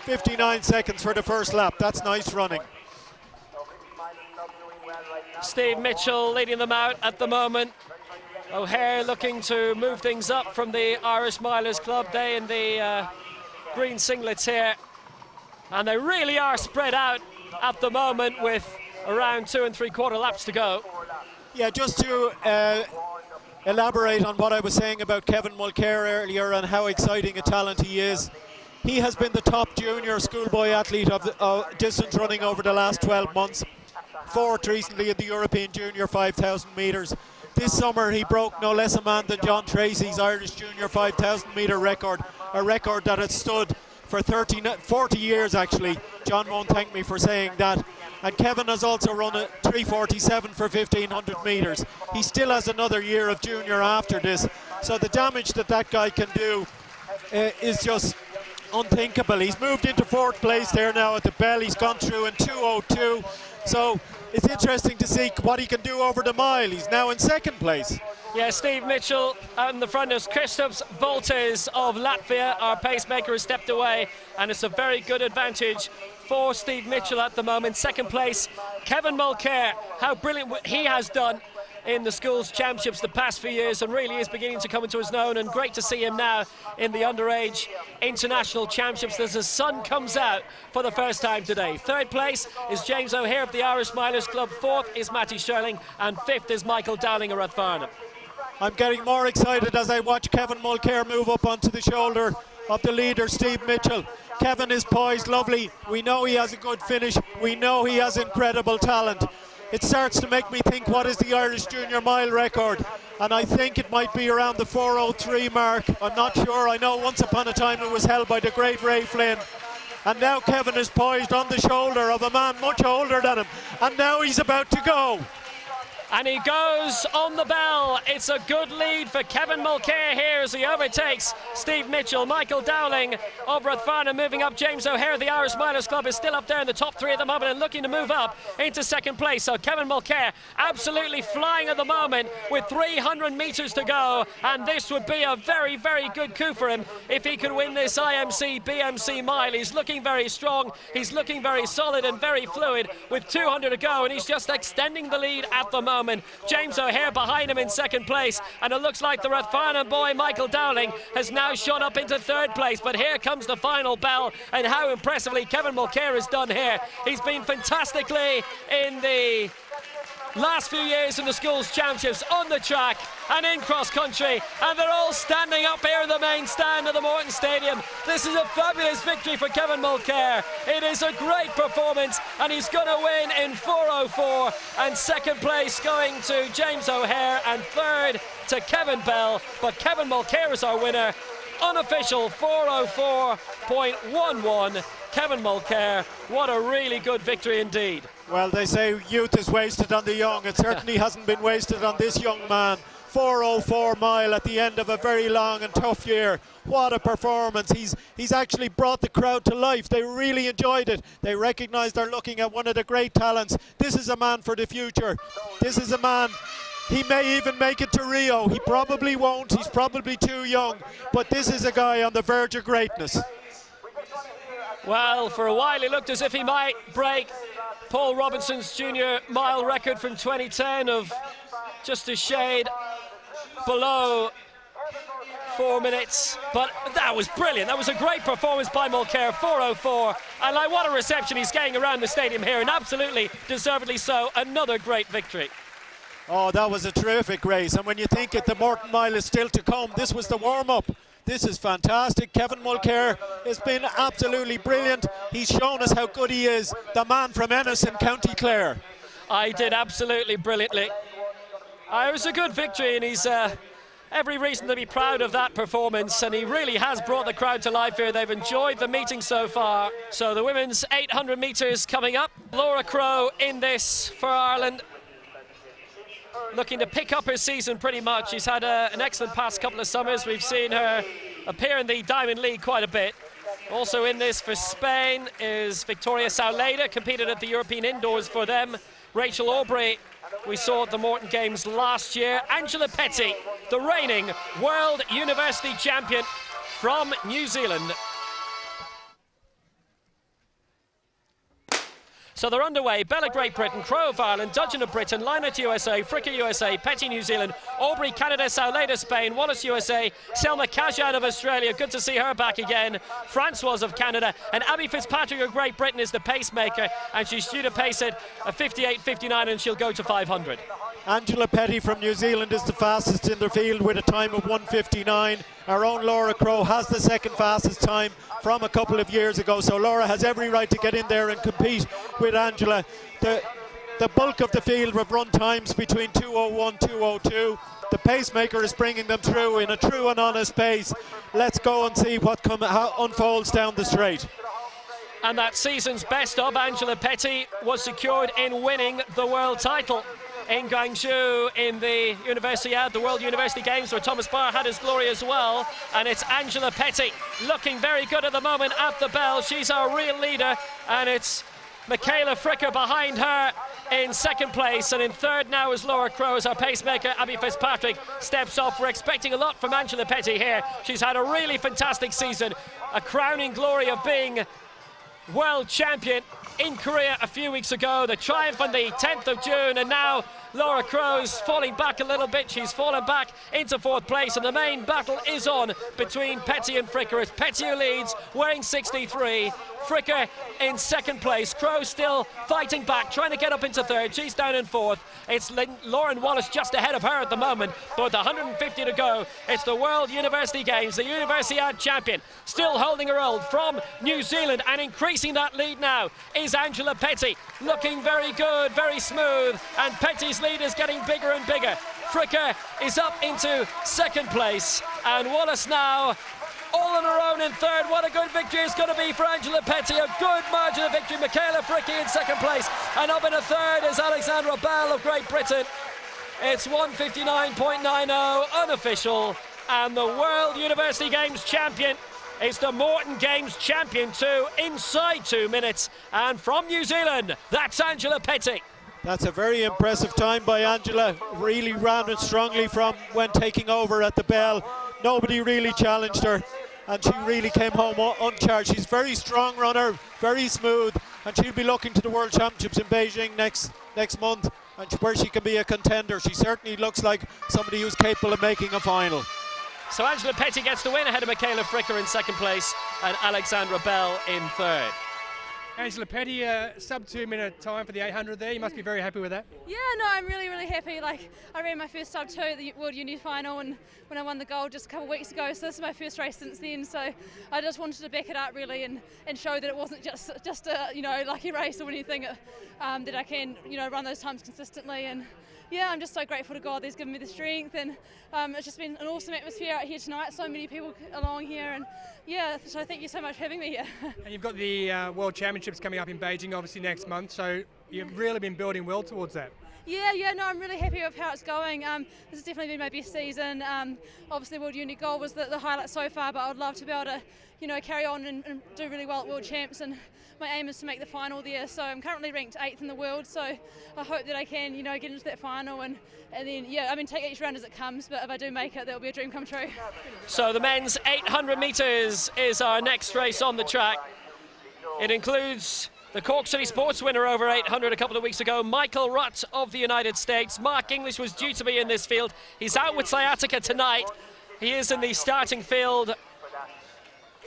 Speaker 6: 59 seconds for the first lap. That's nice running.
Speaker 3: Steve Mitchell leading them out at the moment. O'Hare looking to move things up from the Irish Milers Club. They in the green singlets here. And they really are spread out at the moment with around 2 3/4 laps to go.
Speaker 6: Yeah, just to elaborate on what I was saying about Kevin Mulcaire earlier and how exciting a talent he is. He has been the top junior schoolboy athlete of distance running over the last 12 months. Fourth recently in the European Junior 5,000 metres. This summer he broke no less a man than John Tracy's Irish Junior 5,000 metre record, a record that has stood for 40 years actually. John won't thank me for saying that. And Kevin has also run a 3:47 for 1,500 metres. He still has another year of junior after this. So the damage that guy can do is just unthinkable. He's moved into 4th place there now at the bell. He's gone through in 2:02. So it's interesting to see what he can do over the mile. He's now in 2nd place.
Speaker 3: Yeah, Steve Mitchell out in the front is Kristaps Voltes of Latvia. Our pacemaker has stepped away, and it's a very good advantage for Steve Mitchell at the moment. 2nd place, Kevin Mulcaire. How brilliant he has done in the schools championships the past few years, and really is beginning to come into his own, and great to see him now in the underage international championships as his son comes out for the first time today. 3rd place is James O'Hare of the Irish Milers Club, 4th is Matty Sherling, and 5th is Michael Dowling of Rathfarnham.
Speaker 6: I'm getting more excited as I watch Kevin Mulcaire move up onto the shoulder of the leader Steve Mitchell. Kevin is poised lovely. We know he has a good finish. We know he has incredible talent. It starts to make me think, what is the Irish junior mile record? And I think it might be around the 4:03 mark. I'm not sure. I know once upon a time it was held by the great Ray Flynn. And now Kevin is poised on the shoulder of a man much older than him. And now he's about to go.
Speaker 3: And he goes on the bell. It's a good lead for Kevin Mulcaire here as he overtakes Steve Mitchell. Michael Dowling of Rathfarnham moving up. James O'Hare, the Irish Milers Club, is still up there in the top 3 at the moment and looking to move up into 2nd place. So Kevin Mulcaire absolutely flying at the moment with 300 metres to go. And this would be a very, very good coup for him if he could win this IMC BMC mile. He's looking very strong. He's looking very solid and very fluid with 200 to go. And he's just extending the lead at the moment. James O'Hare behind him in 2nd place, and it looks like the Rathfarnham boy Michael Dowling has now shot up into 3rd place. But here comes the final bell, and how impressively Kevin Mulcaire has done here. He's been fantastically in the last few years in the schools championships, on the track and in cross country, and they're all standing up here in the main stand of the Morton Stadium. This is a fabulous victory for Kevin Mulcaire. It is a great performance, and he's going to win in 4:04, and 2nd place going to James O'Hare and 3rd to Kevin Bell. But Kevin Mulcaire is our winner. Unofficial 4:04.11. Kevin Mulcaire, what a really good victory indeed.
Speaker 6: Well, they say youth is wasted on the young. It certainly hasn't been wasted on this young man. 4:04 mile at the end of a very long and tough year. What a performance. He's actually brought the crowd to life. They really enjoyed it. They recognise they're looking at one of the great talents. This is a man for the future. This is a man. He may even make it to Rio. He probably won't. He's probably too young. But this is a guy on the verge of greatness.
Speaker 3: Well, for a while it looked as if he might break Paul Robinson's junior mile record from 2010 of just a shade below 4 minutes, but that was brilliant. That was a great performance by Mulcaire, 4:04, and like what a reception he's getting around the stadium here, and absolutely deservedly so. Another great victory.
Speaker 6: Oh, that was a terrific race, and when you think the Morton Mile is still to come, this was the warm-up. This is fantastic. Kevin Mulcaire has been absolutely brilliant. He's shown us how good he is, the man from Ennis in County Clare.
Speaker 3: I did absolutely brilliantly. It was a good victory, and he's every reason to be proud of that performance, and he really has brought the crowd to life here. They've enjoyed the meeting so far. So the women's 800 metres coming up. Laura Crowe in this for Ireland, looking to pick up her season pretty much. She's had an excellent past couple of summers. We've seen her appear in the Diamond League quite a bit. Also in this for Spain is Victoria Sauleda, competed at the European Indoors for them. Rachel Aubrey, we saw at the Morton Games last year. Angela Petty, the reigning World University Champion from New Zealand. So they're underway. Bella, Great Britain, Crowe of Ireland, Dudgeon of Britain, Lynott USA, Fricker USA, Petty New Zealand, Aubrey Canada, Sauleda Spain, Wallace USA, Selma Kazan of Australia, good to see her back again, Francoise of Canada, and Abby Fitzpatrick of Great Britain is the pacemaker, and she's due to pace it at 58.59, and she'll go to 500.
Speaker 6: Angela Petty from New Zealand is the fastest in the field with a time of 1:59. Our own Laura Crowe has the second fastest time from a couple of years ago, so Laura has every right to get in there and compete with Angela. The bulk of the field have run times between 2:01, 2:02. The pacemaker is bringing them through in a true and honest pace. Let's go and see how unfolds down the straight.
Speaker 3: And that season's best of Angela Petty was secured in winning the world title in Guangzhou in the Universiade, the World University Games, where Thomas Barr had his glory as well. And it's Angela Petty looking very good at the moment at the bell. She's our real leader, and it's Michaela Fricker behind her in second place, and in third now is Laura Crowe as our pacemaker. Abby Fitzpatrick steps up. We're expecting a lot from Angela Petty here. She's had a really fantastic season, a crowning glory of being world champion in Korea a few weeks ago, the triumph on the 10th of June, and now Laura Crowe's falling back a little bit. She's fallen back into fourth place, and the main battle is on between Petty and Fricker. It's Petty who leads, wearing 63. Fricker in second place. Crowe still fighting back, trying to get up into third. She's down in fourth. It's Lauren Wallace just ahead of her at the moment, but with 150 to go, it's the World University Games, the Universiade champion, still holding her own from New Zealand, and increasing that lead now is Angela Petty, looking very good, very smooth, and Petty's lead is getting bigger and bigger. Fricker is up into second place, and Wallace now all on her own in third. What a good victory it's going to be for Angela Petty. A good margin of victory. Michaela Fricker in second place, and up in a third is Alexandra Bell of Great Britain. It's 1:59.90 unofficial, and the World University Games champion is the Morton Games champion too, inside 2 minutes, and from New Zealand, that's Angela Petty.
Speaker 6: That's a very impressive time by Angela. Really ran it strongly from when taking over at the bell. Nobody really challenged her, and she really came home uncharged. She's a very strong runner, very smooth, and she'll be looking to the World Championships in Beijing next month, and where she can be a contender. She certainly looks like somebody who's capable of making a final.
Speaker 3: So Angela Petty gets the win ahead of Michaela Fricker in second place and Alexandra Bell in third.
Speaker 1: Angela Petty, sub 2 minute time for the 800 there. You must be very happy with that.
Speaker 10: Yeah, no, I'm really, really happy. Like, I ran my first sub 2 at the World Uni final, and when I won the gold just a couple of weeks ago, so this is my first race since then. So I just wanted to back it up really and show that it wasn't just a lucky race or anything, that I can run those times consistently. And yeah, I'm just so grateful to God that's given me the strength, and it's just been an awesome atmosphere out here tonight. So many people along here, and yeah, so thank you so much for having me here.
Speaker 1: And you've got the World Championships coming up in Beijing obviously next month, so you've really been building well towards that.
Speaker 10: Yeah, no, I'm really happy with how it's going. This has definitely been my best season. Obviously World Uni Gold was the highlight so far, but I would love to be able to carry on and do really well at World Champs, and my aim is to make the final there. So I'm currently ranked 8th in the world, so I hope that I can get into that final and then take each round as it comes, but if I do make it, that'll be a dream come true.
Speaker 3: So the men's 800 metres is our next race on the track. It includes the Cork City Sports winner over 800 a couple of weeks ago, Michael Rutt of the United States. Mark English was due to be in this field. He's out with sciatica tonight. He is in the starting field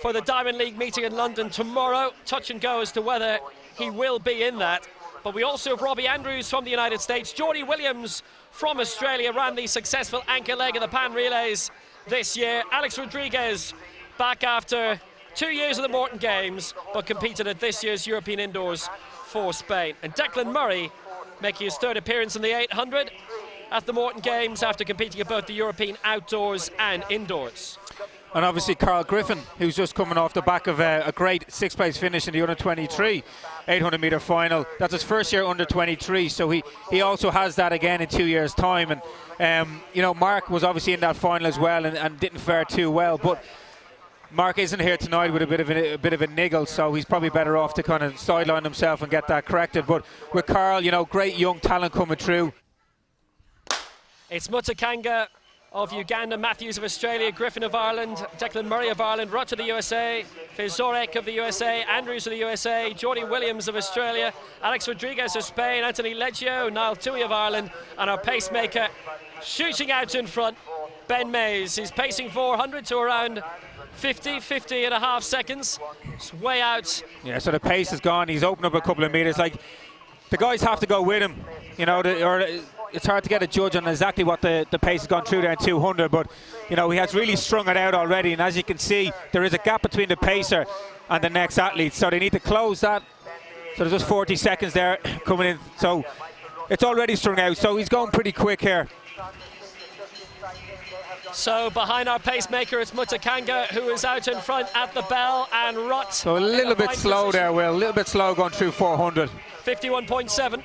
Speaker 3: for the Diamond League meeting in London tomorrow. Touch and go as to whether he will be in that. But we also have Robbie Andrews from the United States. Geordie Williams from Australia ran the successful anchor leg of the Pan Relays this year. Alex Rodriguez back after 2 years of the Morton Games, but competed at this year's European Indoors for Spain. And Declan Murray making his third appearance in the 800 at the Morton Games after competing at both the European Outdoors and Indoors.
Speaker 7: And obviously Karl Griffin, who's just coming off the back of a great sixth-place finish in the under-23 800-metre final. That's his first year under-23, so he also has that again in 2 years' time. And you know, Mark was obviously in that final as well and didn't fare too well. But Mark isn't here tonight with a bit of a niggle, so he's probably better off to kind of sideline himself and get that corrected. But with Karl, you know, great young talent coming through.
Speaker 3: It's Mutakanga of Uganda, Matthews of Australia, Griffin of Ireland, Declan Murray of Ireland, Rutt of the USA, Fizorek of the USA, Andrews of the USA, Geordie Williams of Australia, Alex Rodriguez of Spain, Anthony Leggio, Niall Tui of Ireland, and our pacemaker shooting out in front, Ben Mays. He's pacing 400 to around 50 and a half seconds. It's way out.
Speaker 7: Yeah, so the pace is gone. He's opened up a couple of meters. Like, the guys have to go with him, you know, it's hard to get a judge on exactly what the pace has gone through there in 200, but you know, he has really strung it out already, and as you can see, there is a gap between the pacer and the next athlete, so they need to close that. So there's just 40 seconds there coming in, so it's already strung out, so he's going pretty quick here.
Speaker 3: So behind our pacemaker, it's Mutakanga, who is out in front at the bell, and Rutt.
Speaker 7: So a little bit slow there, Will, a little bit slow going through 400.
Speaker 3: 51.7.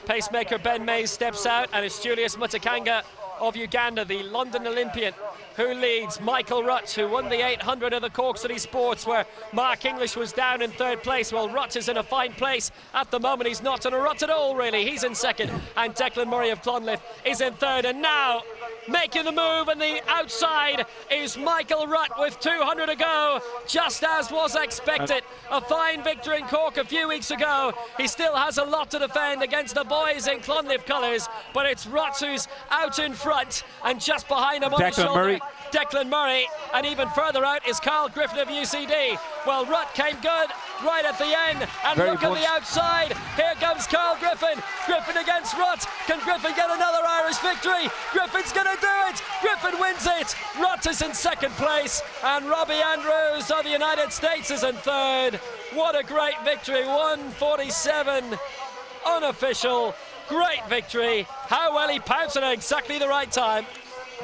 Speaker 3: Pacemaker Ben Mays steps out, and it's Julius Mutakanga of Uganda, the London Olympian, who leads. Michael Rutt, who won the 800 of the Cork City Sports, where Mark English was down in third place. Well, Rutt is in a fine place at the moment. He's not in a rut at all, really. He's in second, and Declan Murray of Clonliffe is in third. And now, making the move, and the outside is Michael Rutt with 200 to go, just as was expected. A fine victory in Cork a few weeks ago. He still has a lot to defend against the boys in Clonliffe colours, but it's Rutt who's out in front, and just behind him on the shoulder,
Speaker 7: Murray.
Speaker 3: Declan Murray, and even further out is Karl Griffin of UCD. Well, Rutt came good right at the end, and look at the outside. Here comes Karl Griffin. Griffin against Rutt. Can Griffin get another Irish victory? Griffin's going to do it. Griffin wins it. Rutt is in second place, and Robbie Andrews of the United States is in third. What a great victory. 1:47 unofficial. Great victory. How well he pounced at exactly the right time.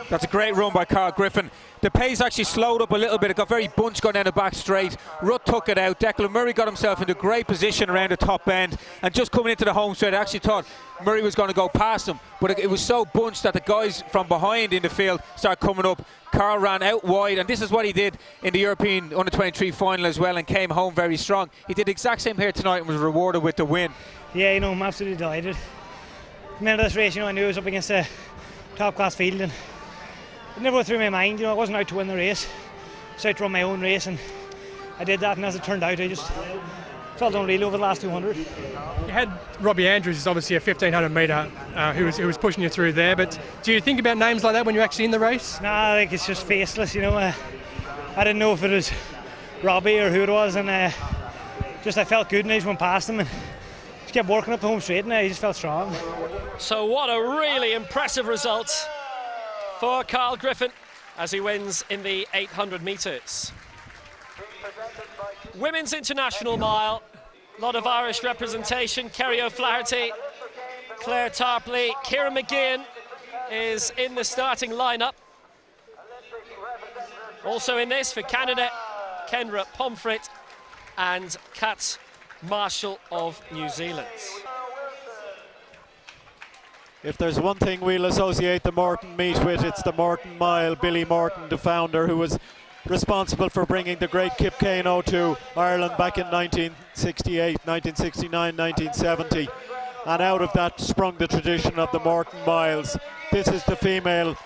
Speaker 7: That's a great run by Karl Griffin. The pace actually slowed up a little bit. It got very bunched going down the back straight. Rutt took it out. Declan Murray got himself into great position around the top end. And just coming into the home straight, I actually thought Murray was going to go past him. But it was so bunched that the guys from behind in the field started coming up. Karl ran out wide, and this is what he did in the European Under-23 final as well, and came home very strong. He did the exact same here tonight and was rewarded with the win.
Speaker 13: Yeah, you know, I'm absolutely delighted. Coming into this race, you know, I knew I was up against a top-class field, and it never went through my mind, you know, I wasn't out to win the race. I was out to run my own race, and I did that, and as it turned out, I just felt unreal over the last 200.
Speaker 1: You had Robbie Andrews, is obviously a 1500 metre, who was pushing you through there, but do you think about names like that when you're actually in the race?
Speaker 13: Nah, like, it's just faceless, you know. I didn't know if it was Robbie or who it was, and just I felt good, and I just went past him, and just kept working up the home straight, and I just felt strong.
Speaker 3: So what a really impressive result for Karl Griffin as he wins in the 800 metres. Women's International Mile, a lot of Irish representation. Kerry O'Flaherty, Claire Tarpley, Ciara Mageean is in the starting lineup. Also in this for Canada, Kendra Pomfret and Kat Marshall of New Zealand.
Speaker 6: If there's one thing we'll associate the Morton meet with, it's the Morton Mile. Billy Morton, the founder, who was responsible for bringing the great Kip Kano to Ireland back in 1968, 1969, 1970. And out of that sprung the tradition of the Morton Miles. This is the female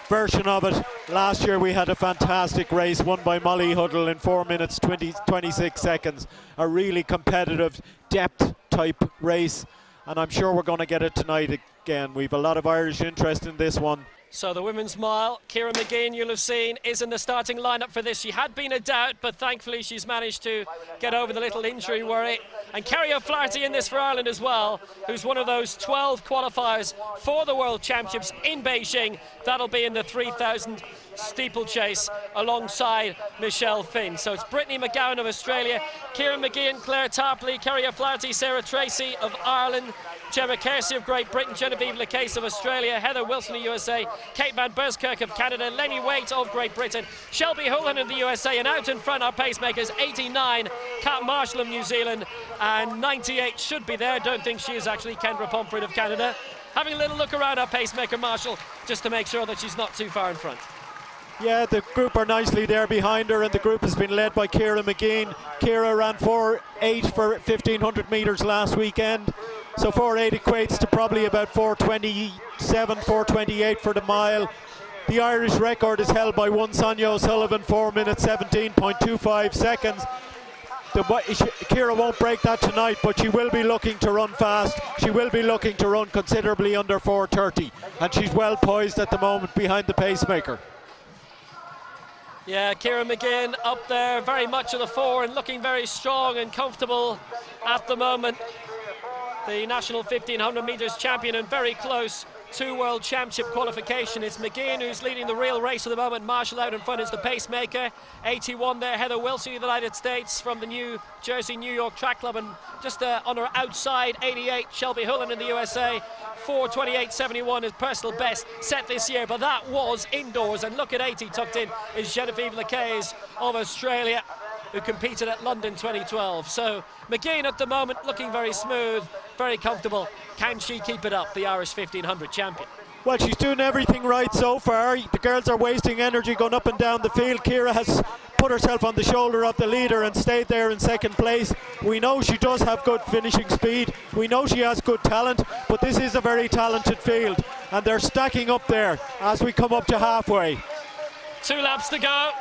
Speaker 6: version of it. Last year we had a fantastic race won by Molly Huddle in 4 minutes 26 seconds. A really competitive depth type race, and I'm sure we're going to get it tonight again. We've a lot of Irish interest in this one.
Speaker 3: So the women's mile, Ciara Mageean, you'll have seen, is in the starting lineup for this. She had been a doubt, but thankfully she's managed to get over the little injury worry. And Kerry O'Flaherty in this for Ireland as well, who's one of those 12 qualifiers for the World Championships in Beijing. That'll be in the 3,000 steeplechase alongside Michelle Finn. So it's Brittany McGowan of Australia, Ciara Mageean, Claire Tarpley, Kerry O'Flaherty, Sarah Tracy of Ireland, Gemma Kersey of Great Britain, Genevieve Lacase of Australia, Heather Wilson of USA, Kate Van Berskirk of Canada, Lenny Waite of Great Britain, Shelby Houlihan of the USA, and out in front are pacemakers 89, Kat Marshall of New Zealand, and 98 should be there. Don't think she is actually Kendra Pomfret of Canada. Having a little look around our pacemaker Marshall just to make sure that she's not too far in front.
Speaker 6: Yeah, the group are nicely there behind her, and the group has been led by Ciara Mageean. Ciara ran 4:8 for 1,500 metres last weekend, so 4:8 equates to probably about 4:27, 4:28 for the mile. The Irish record is held by one Sonia O'Sullivan, 4 minutes 17.25 seconds. Ciara won't break that tonight, but she will be looking to run fast. She will be looking to run considerably under 4:30, and she's well poised at the moment behind the pacemaker.
Speaker 3: Yeah, Ciara Mageean up there very much at the fore and looking very strong and comfortable at the moment. The national 1,500 metres champion and very close to World Championship qualification. It's Mageean who's leading the real race at the moment. Marshall out in front is the pacemaker. 81 there, Heather Wilson of the United States from the New Jersey, New York Track Club, and just on her outside, 88, Shelby Houlihan in the USA. 4:28.71 is personal best set this year, but that was indoors. And look at 80 tucked in is Genevieve Lacase of Australia, who competed at London 2012. So Mageean at the moment looking very smooth, very comfortable. Can she keep it up, the Irish 1,500 champion?
Speaker 6: Well, she's doing everything right so far. The girls are wasting energy going up and down the field. Ciara has put herself on the shoulder of the leader and stayed there in second place. We know she does have good finishing speed. We know she has good talent, but this is a very talented field, and they're stacking up there as we come up to halfway.
Speaker 3: 2 laps to go.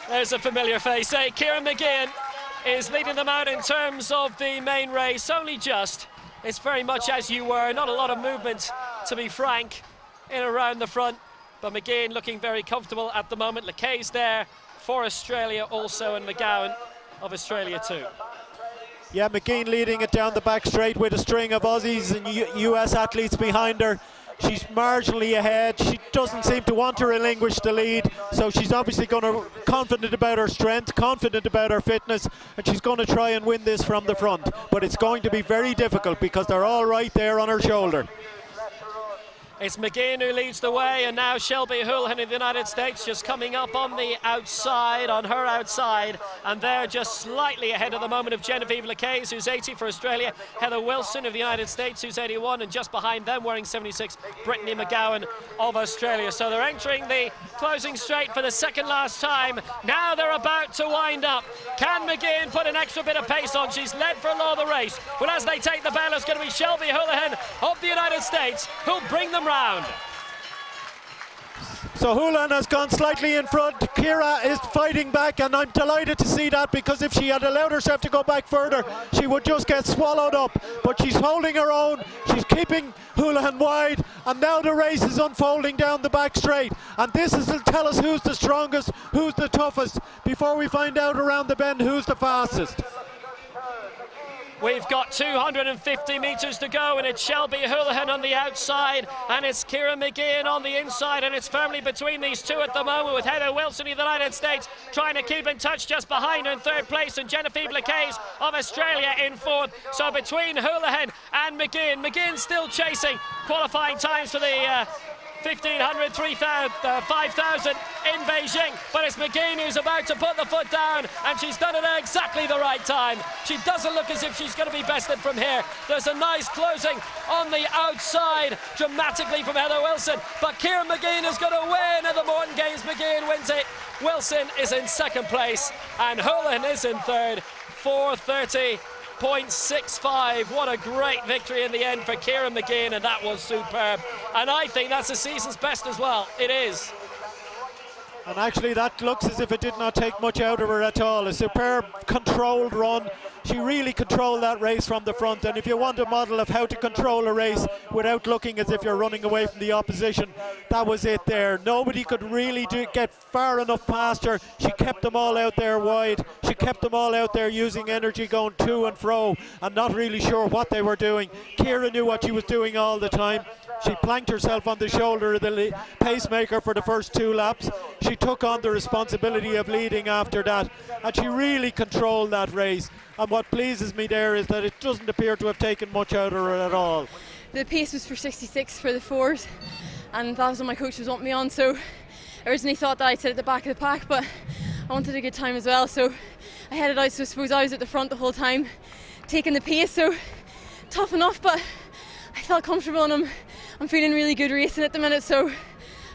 Speaker 3: There's a familiar face. Ciara Mageean is leading them out in terms of the main race, only just. It's very much as you were, not a lot of movement, to be frank, in around the front, but Mageean looking very comfortable at the moment. Lacase there for Australia also, and McGowan of Australia too.
Speaker 6: Yeah, Mageean leading it down the back straight with a string of Aussies and US athletes behind her. She's marginally ahead. She doesn't seem to want to relinquish the lead, so she's obviously confident about her strength, confident about her fitness, and she's going to try and win this from the front. But it's going to be very difficult because they're all right there on her shoulder.
Speaker 3: It's Mageean who leads the way, and now Shelby Houlihan of the United States just coming up on the outside, on her outside, and they're just slightly ahead at the moment of Genevieve Lacase, who's 80 for Australia, Heather Wilson of the United States, who's 81, and just behind them, wearing 76, Brittany McGowan of Australia. So they're entering the closing straight for the second last time. Now they're about to wind up. Can Mageean put an extra bit of pace on? She's led for a lot of the race, but as they take the bell, it's going to be Shelby Houlihan of the United States who'll bring them round.
Speaker 6: So Houlihan has gone slightly in front. Ciara is fighting back, and I'm delighted to see that, because if she had allowed herself to go back further, she would just get swallowed up. But she's holding her own. She's keeping Houlihan wide, and now the race is unfolding down the back straight. And this is to tell us who's the strongest, who's the toughest, before we find out around the bend who's the fastest.
Speaker 3: We've got 250 metres to go, and it's Shelby Houlihan on the outside, and it's Ciara Mageean on the inside, and it's firmly between these two at the moment, with Heather Wilson of the United States trying to keep in touch just behind her in third place, and Genevieve Lacase of Australia in fourth. So between Houlihan and Mageean, Mageean still chasing qualifying times for the 1,500, 3,000, 5,000 in Beijing, but it's Mageean who's about to put the foot down, and she's done it at exactly the right time. She doesn't look as if she's going to be bested from here. There's a nice closing on the outside, dramatically from Heather Wilson, but Ciara Mageean is going to win at the Morton Games. Mageean wins it. Wilson is in second place, and Houlihan is in third. 4:30.65. What a great victory in the end for Ciara Mageean, and that was superb. And I think that's the season's best as well. It is.
Speaker 6: And actually that looks as if it did not take much out of her at all. A superb controlled run, She really controlled that race from the front, and if you want a model of how to control a race without looking as if you're running away from the opposition, that was it there. Nobody could really get far enough past her. She kept them all out there wide. She kept them all out there using energy, going to and fro and not really sure what they were doing. Ciara knew what she was doing all the time. She planked herself on the shoulder of the pacemaker for the first 2 laps. She took on the responsibility of leading after that, and she really controlled that race. And what pleases me there is that it doesn't appear to have taken much out of her at all.
Speaker 14: The pace was for 66 for the 4s, and that was what my coach was wanting me on, so I originally thought that I'd sit at the back of the pack, but I wanted a good time as well, so I headed out. So I suppose I was at the front the whole time, taking the pace, so tough enough, but I felt comfortable, and I'm feeling really good racing at the minute, so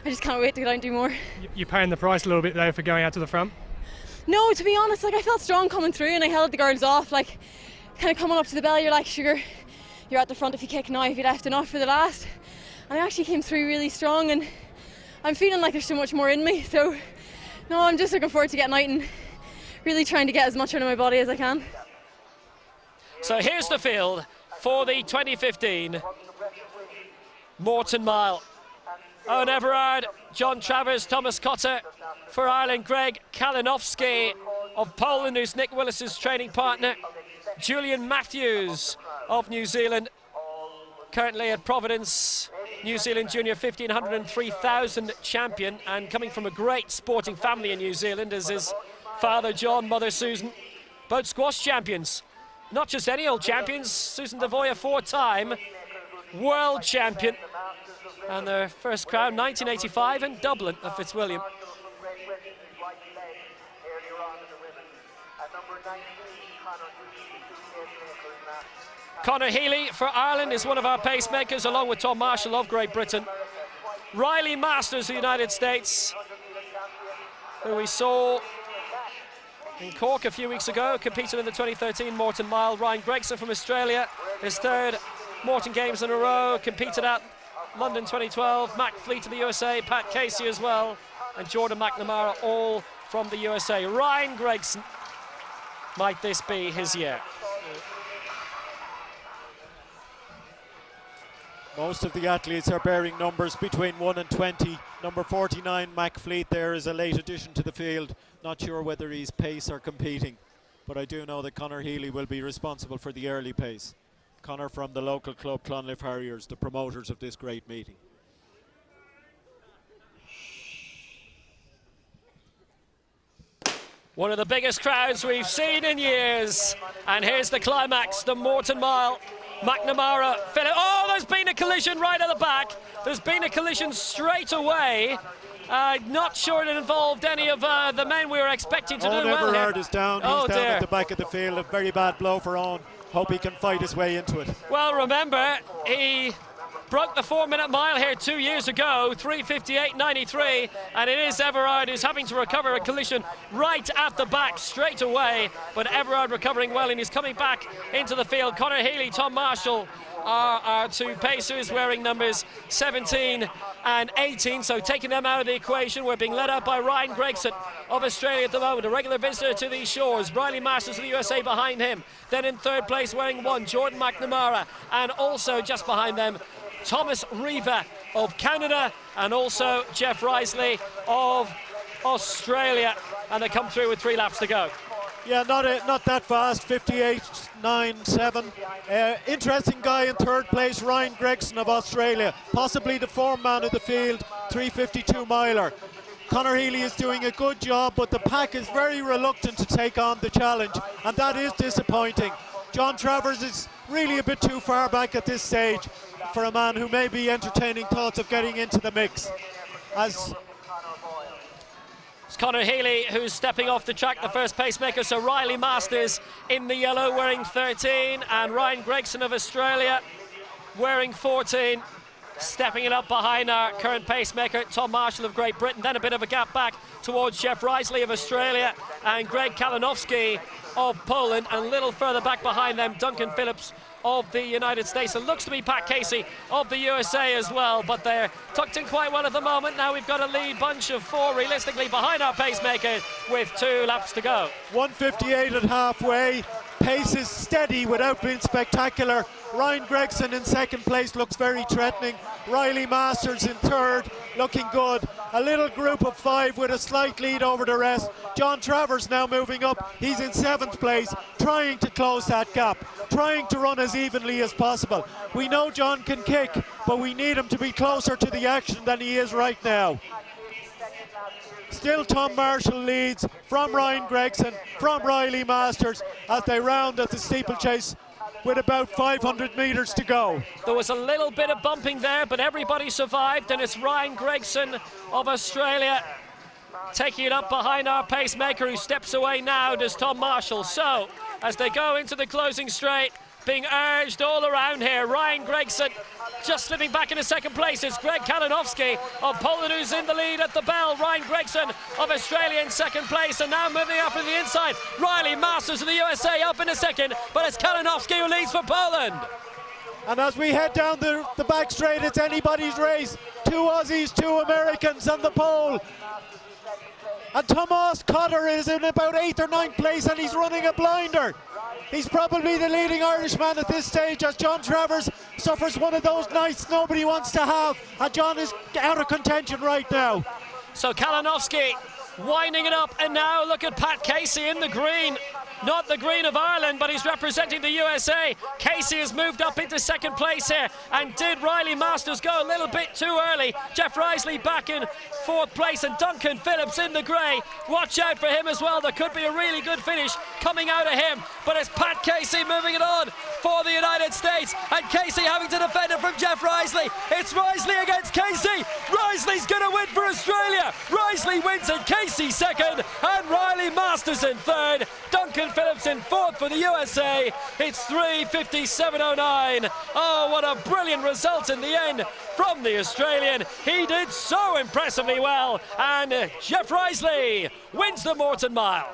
Speaker 14: I just can't wait to get out and do more.
Speaker 1: You're paying the price a little bit though for going out to the front?
Speaker 14: No, to be honest, I felt strong coming through, and I held the girls off, kind of coming up to the bell, you're like, sugar, you're at the front if you kick now, if you left enough for the last. And I actually came through really strong, and I'm feeling like there's so much more in me, so no, I'm just looking forward to getting out and really trying to get as much out of my body as I can.
Speaker 3: So here's the field for the 2015 Morton Mile. Owen Everard, John Travers, Thomas Cotter. For Ireland, Greg Kalinowski of Poland, who's Nick Willis's training partner. Julian Matthews of New Zealand, currently at Providence, New Zealand Junior 1500 and 3000 champion, and coming from a great sporting family in New Zealand as his father John, mother Susan, both squash champions. Not just any old champions, Susan Devoya, 4-time world champion, and their first crown 1985 in Dublin at Fitzwilliam. Conor Healy for Ireland is one of our pacemakers, along with Tom Marshall of Great Britain. Riley Masters of the United States, who we saw in Cork a few weeks ago, competed in the 2013 Morton Mile. Ryan Gregson from Australia, his 3rd Morton Games in a row, competed at London 2012. Mac Fleet of the USA, Pat Casey as well, and Jordan McNamara, all from the USA. Ryan Gregson, might this be his year?
Speaker 6: Most of the athletes are bearing numbers between 1 and 20. Number 49, Mac Fleet, there is a late addition to the field. Not sure whether he's pace or competing, but I do know that Conor Healy will be responsible for the early pace. Conor from the local club Clonliffe Harriers, the promoters of this great meeting.
Speaker 3: One of the biggest crowds we've seen in years, and here's the climax, the Morton Mile. McNamara, oh, there's been a collision right at the back. There's been a collision straight away. Not sure it involved any of the men we were expecting to do well here.
Speaker 6: Everard is down. He's down at the back of the field. A very bad blow for Owen. Hope he can fight his way into it.
Speaker 3: Well, remember, he broke the 4-minute mile here 2 years ago, 3:58.93, and it is Everard who's having to recover a collision right at the back straight away, but Everard recovering well, and he's coming back into the field. Conor Healy, Tom Marshall are our 2 pacers, wearing numbers 17 and 18, so taking them out of the equation. We're being led out by Ryan Gregson of Australia at the moment, a regular visitor to these shores. Riley Masters of the USA behind him. Then in 3rd place, wearing 1, Jordan McNamara, and also just behind them, Thomas Riva of Canada, and also Jeff Riseley of Australia, and they come through with 3 laps to go.
Speaker 6: Yeah, not that fast, 58.97. Interesting guy in 3rd place, Ryan Gregson of Australia, possibly the form man of the field, 3:52 miler. Conor Healy is doing a good job, but the pack is very reluctant to take on the challenge, and that is disappointing. John Travers is really a bit too far back at this stage for a man who may be entertaining thoughts of getting into the mix.
Speaker 3: It's Conor Healy who's stepping off the track, the first pacemaker. So Riley Masters in the yellow wearing 13, and Ryan Gregson of Australia wearing 14. Stepping it up behind our current pacemaker, Tom Marshall of Great Britain. Then a bit of a gap back towards Jeff Riseley of Australia and Greg Kalinowski of Poland. And a little further back behind them, Duncan Phillips of the United States. It looks to be Pat Casey of the USA as well, but they're tucked in quite well at the moment. Now we've got a lead bunch of 4 realistically behind our pacemaker with 2 laps to go.
Speaker 6: 1:58 at halfway. pace is steady without being spectacular. Ryan Gregson in second place looks very threatening. Riley Masters in third, looking good. A little group of 5 with a slight lead over the rest. John Travers now moving up. He's in 7th place, trying to close that gap, trying to run as evenly as possible. We know John can kick, but we need him to be closer to the action than he is right now. Still Tom Marshall leads from Ryan Gregson, from Riley Masters as they round at the steeplechase with about 500 metres to go.
Speaker 3: There was a little bit of bumping there, but everybody survived, and it's Ryan Gregson of Australia taking it up behind our pacemaker, who steps away now, does Tom Marshall. So, as they go into the closing straight, being urged all around here, Ryan Gregson just slipping back into second place. It's Greg Kalinowski of Poland who's in the lead at the bell. Ryan Gregson of Australia in second place, and now moving up to the inside, Riley Masters of the USA up in a second, but it's Kalinowski who leads for Poland.
Speaker 6: And as we head down the back straight, it's anybody's race. 2 Aussies, 2 Americans on the pole. And Tomas Cotter is in about 8th or 9th place, and he's running a blinder. He's probably the leading Irishman at this stage, as John Travers suffers one of those nights nobody wants to have, and John is out of contention right now.
Speaker 3: So Kalinowski winding it up, and now look at Pat Casey in the green. Not the green of Ireland, but he's representing the USA. Casey has moved up into second place here, and did Riley Masters go a little bit too early? Jeff Riseley back in 4th place, and Duncan Phillips in the grey. Watch out for him as well. There could be a really good finish coming out of him, but it's Pat Casey moving it on for the United States, and Casey having to defend it from Jeff Riseley. It's Riseley against Casey. Riseley's going to win for Australia. Riseley wins and Casey second, and Riley Masters in third. Duncan Phillips in 4th for the USA. It's 3:57.09. Oh, what a brilliant result in the end from the Australian. He did so impressively well, and Jeff Riseley wins the Morton Mile.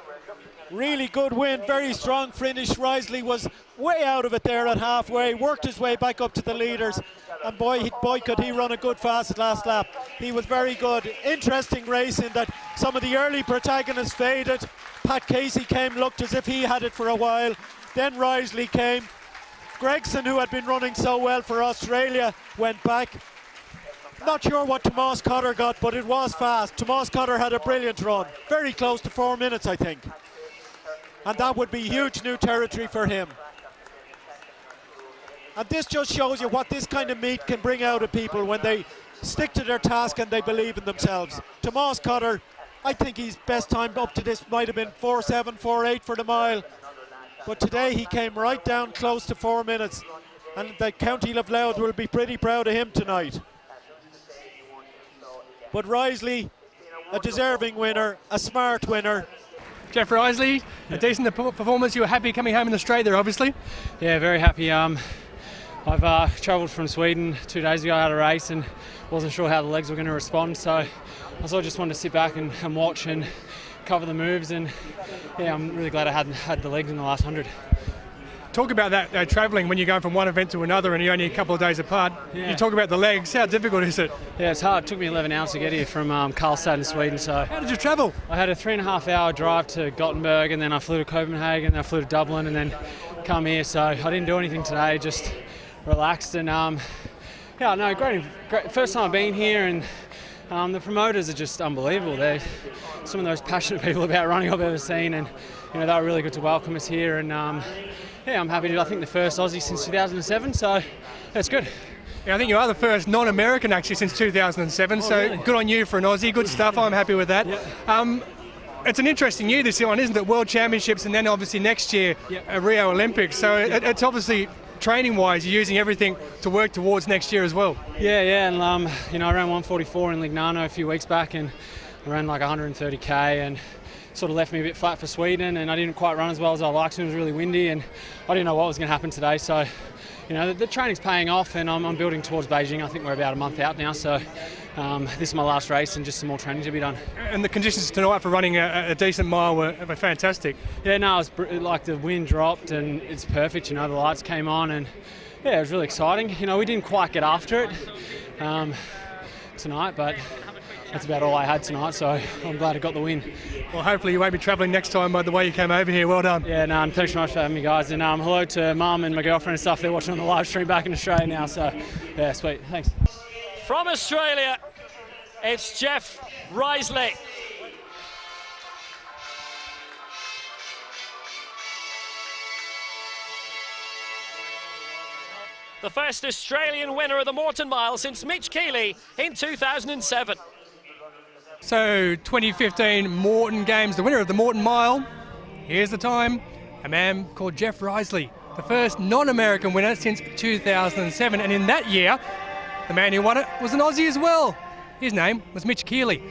Speaker 6: Really good win, very strong finish. Riseley was way out of it there at halfway, worked his way back up to the leaders, and boy could he run a good fast last lap. He was very good. Interesting race in that some of the early protagonists faded. Pat Casey came, looked as if he had it for a while. Then Riseley came. Gregson, who had been running so well for Australia, went back. Not sure what Tomas Cotter got, but it was fast. Tomas Cotter had a brilliant run, very close to 4 minutes, I think. And that would be huge new territory for him. And this just shows you what this kind of meet can bring out of people when they stick to their task and they believe in themselves. Tomas Cotter, I think his best time up to this might have been 4:7, 4:8 for the mile. But today he came right down close to 4 minutes. And the County Louth will be pretty proud of him tonight. But Riseley, a deserving winner, a smart winner.
Speaker 1: Jeff Riseley, a decent performance. You were happy coming home in Australia, obviously.
Speaker 9: Yeah, very happy. I've travelled from Sweden 2 days ago. I had a race and wasn't sure how the legs were going to respond, so I sort of just wanted to sit back and watch and cover the moves, and yeah, I'm really glad I hadn't had the legs in the last 100.
Speaker 1: Talk about that travelling when you're going from one event to another and you're only a couple of days apart.
Speaker 9: Yeah.
Speaker 1: You talk about the legs. How difficult is it?
Speaker 9: Yeah, it's hard. It took me 11 hours to get here from Karlstad in Sweden. So
Speaker 1: how did you travel?
Speaker 9: I had a 3.5-hour drive to Gothenburg, and then I flew to Copenhagen, then I flew to Dublin, and then come here. So I didn't do anything today, just relaxed. And yeah, no, great. First time I've been here, and the promoters are just unbelievable. They're some of the most passionate people about running I've ever seen, and you know, they were really good to welcome us here. And yeah, I'm happy to. I think the first Aussie since 2007, so that's good.
Speaker 1: Yeah, I think you are the first non-American actually since 2007, so
Speaker 9: really?
Speaker 1: Good on you for an Aussie. Good stuff. I'm happy with that.
Speaker 9: Yeah.
Speaker 1: It's an interesting year this year one, isn't it? World Championships, and then obviously next year Rio Olympics. So it's obviously training-wise, you're using everything to work towards next year as well.
Speaker 9: Yeah, and you know, I ran 144 in Lignano a few weeks back, and I ran like 130k, and sort of left me a bit flat for Sweden, and I didn't quite run as well as I liked. It was really windy, and I didn't know what was going to happen today. So, you know, the training's paying off, and I'm building towards Beijing. I think we're about a month out now, so this is my last race, and just some more training to be done.
Speaker 1: And the conditions tonight for running a decent mile were fantastic.
Speaker 9: Yeah, no, it was like the wind dropped, and it's perfect. You know, the lights came on, and yeah, it was really exciting. You know, we didn't quite get after it tonight, but
Speaker 15: that's about all I had tonight, so I'm glad I got the win.
Speaker 1: Well, hopefully you won't be travelling next time by the way you came over here. Well done.
Speaker 15: Yeah, no, and thanks so much for having me, guys. And hello to Mum and my girlfriend and stuff. They're watching on the live stream back in Australia now, so yeah, sweet. Thanks.
Speaker 3: From Australia, it's Jeff Riseley. The first Australian winner of the Morton Mile since Mitch Keeley in 2007.
Speaker 1: So 2015 Morton Games, the winner of the Morton Mile. Here's the time, a man called Jeff Riseley, the first non-American winner since 2007. And in that year, the man who won it was an Aussie as well. His name was Mitch Keeley.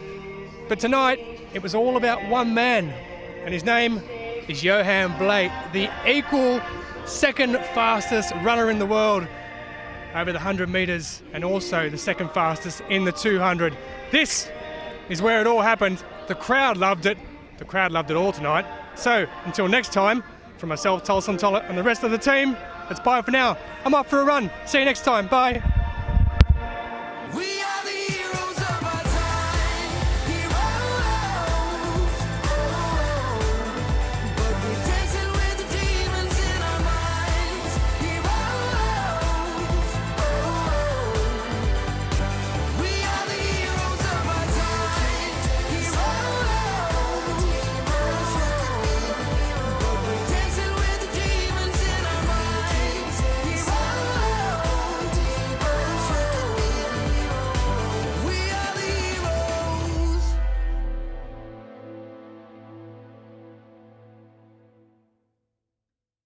Speaker 1: But tonight, it was all about one man, and his name is Yohan Blake, the equal second fastest runner in the world over the 100 metres and also the second fastest in the 200. This is where it all happened. The crowd loved it. The crowd loved it all tonight. So until next time, from myself, Tolson Tollett, and the rest of the team, it's bye for now. I'm off for a run. See you next time. Bye.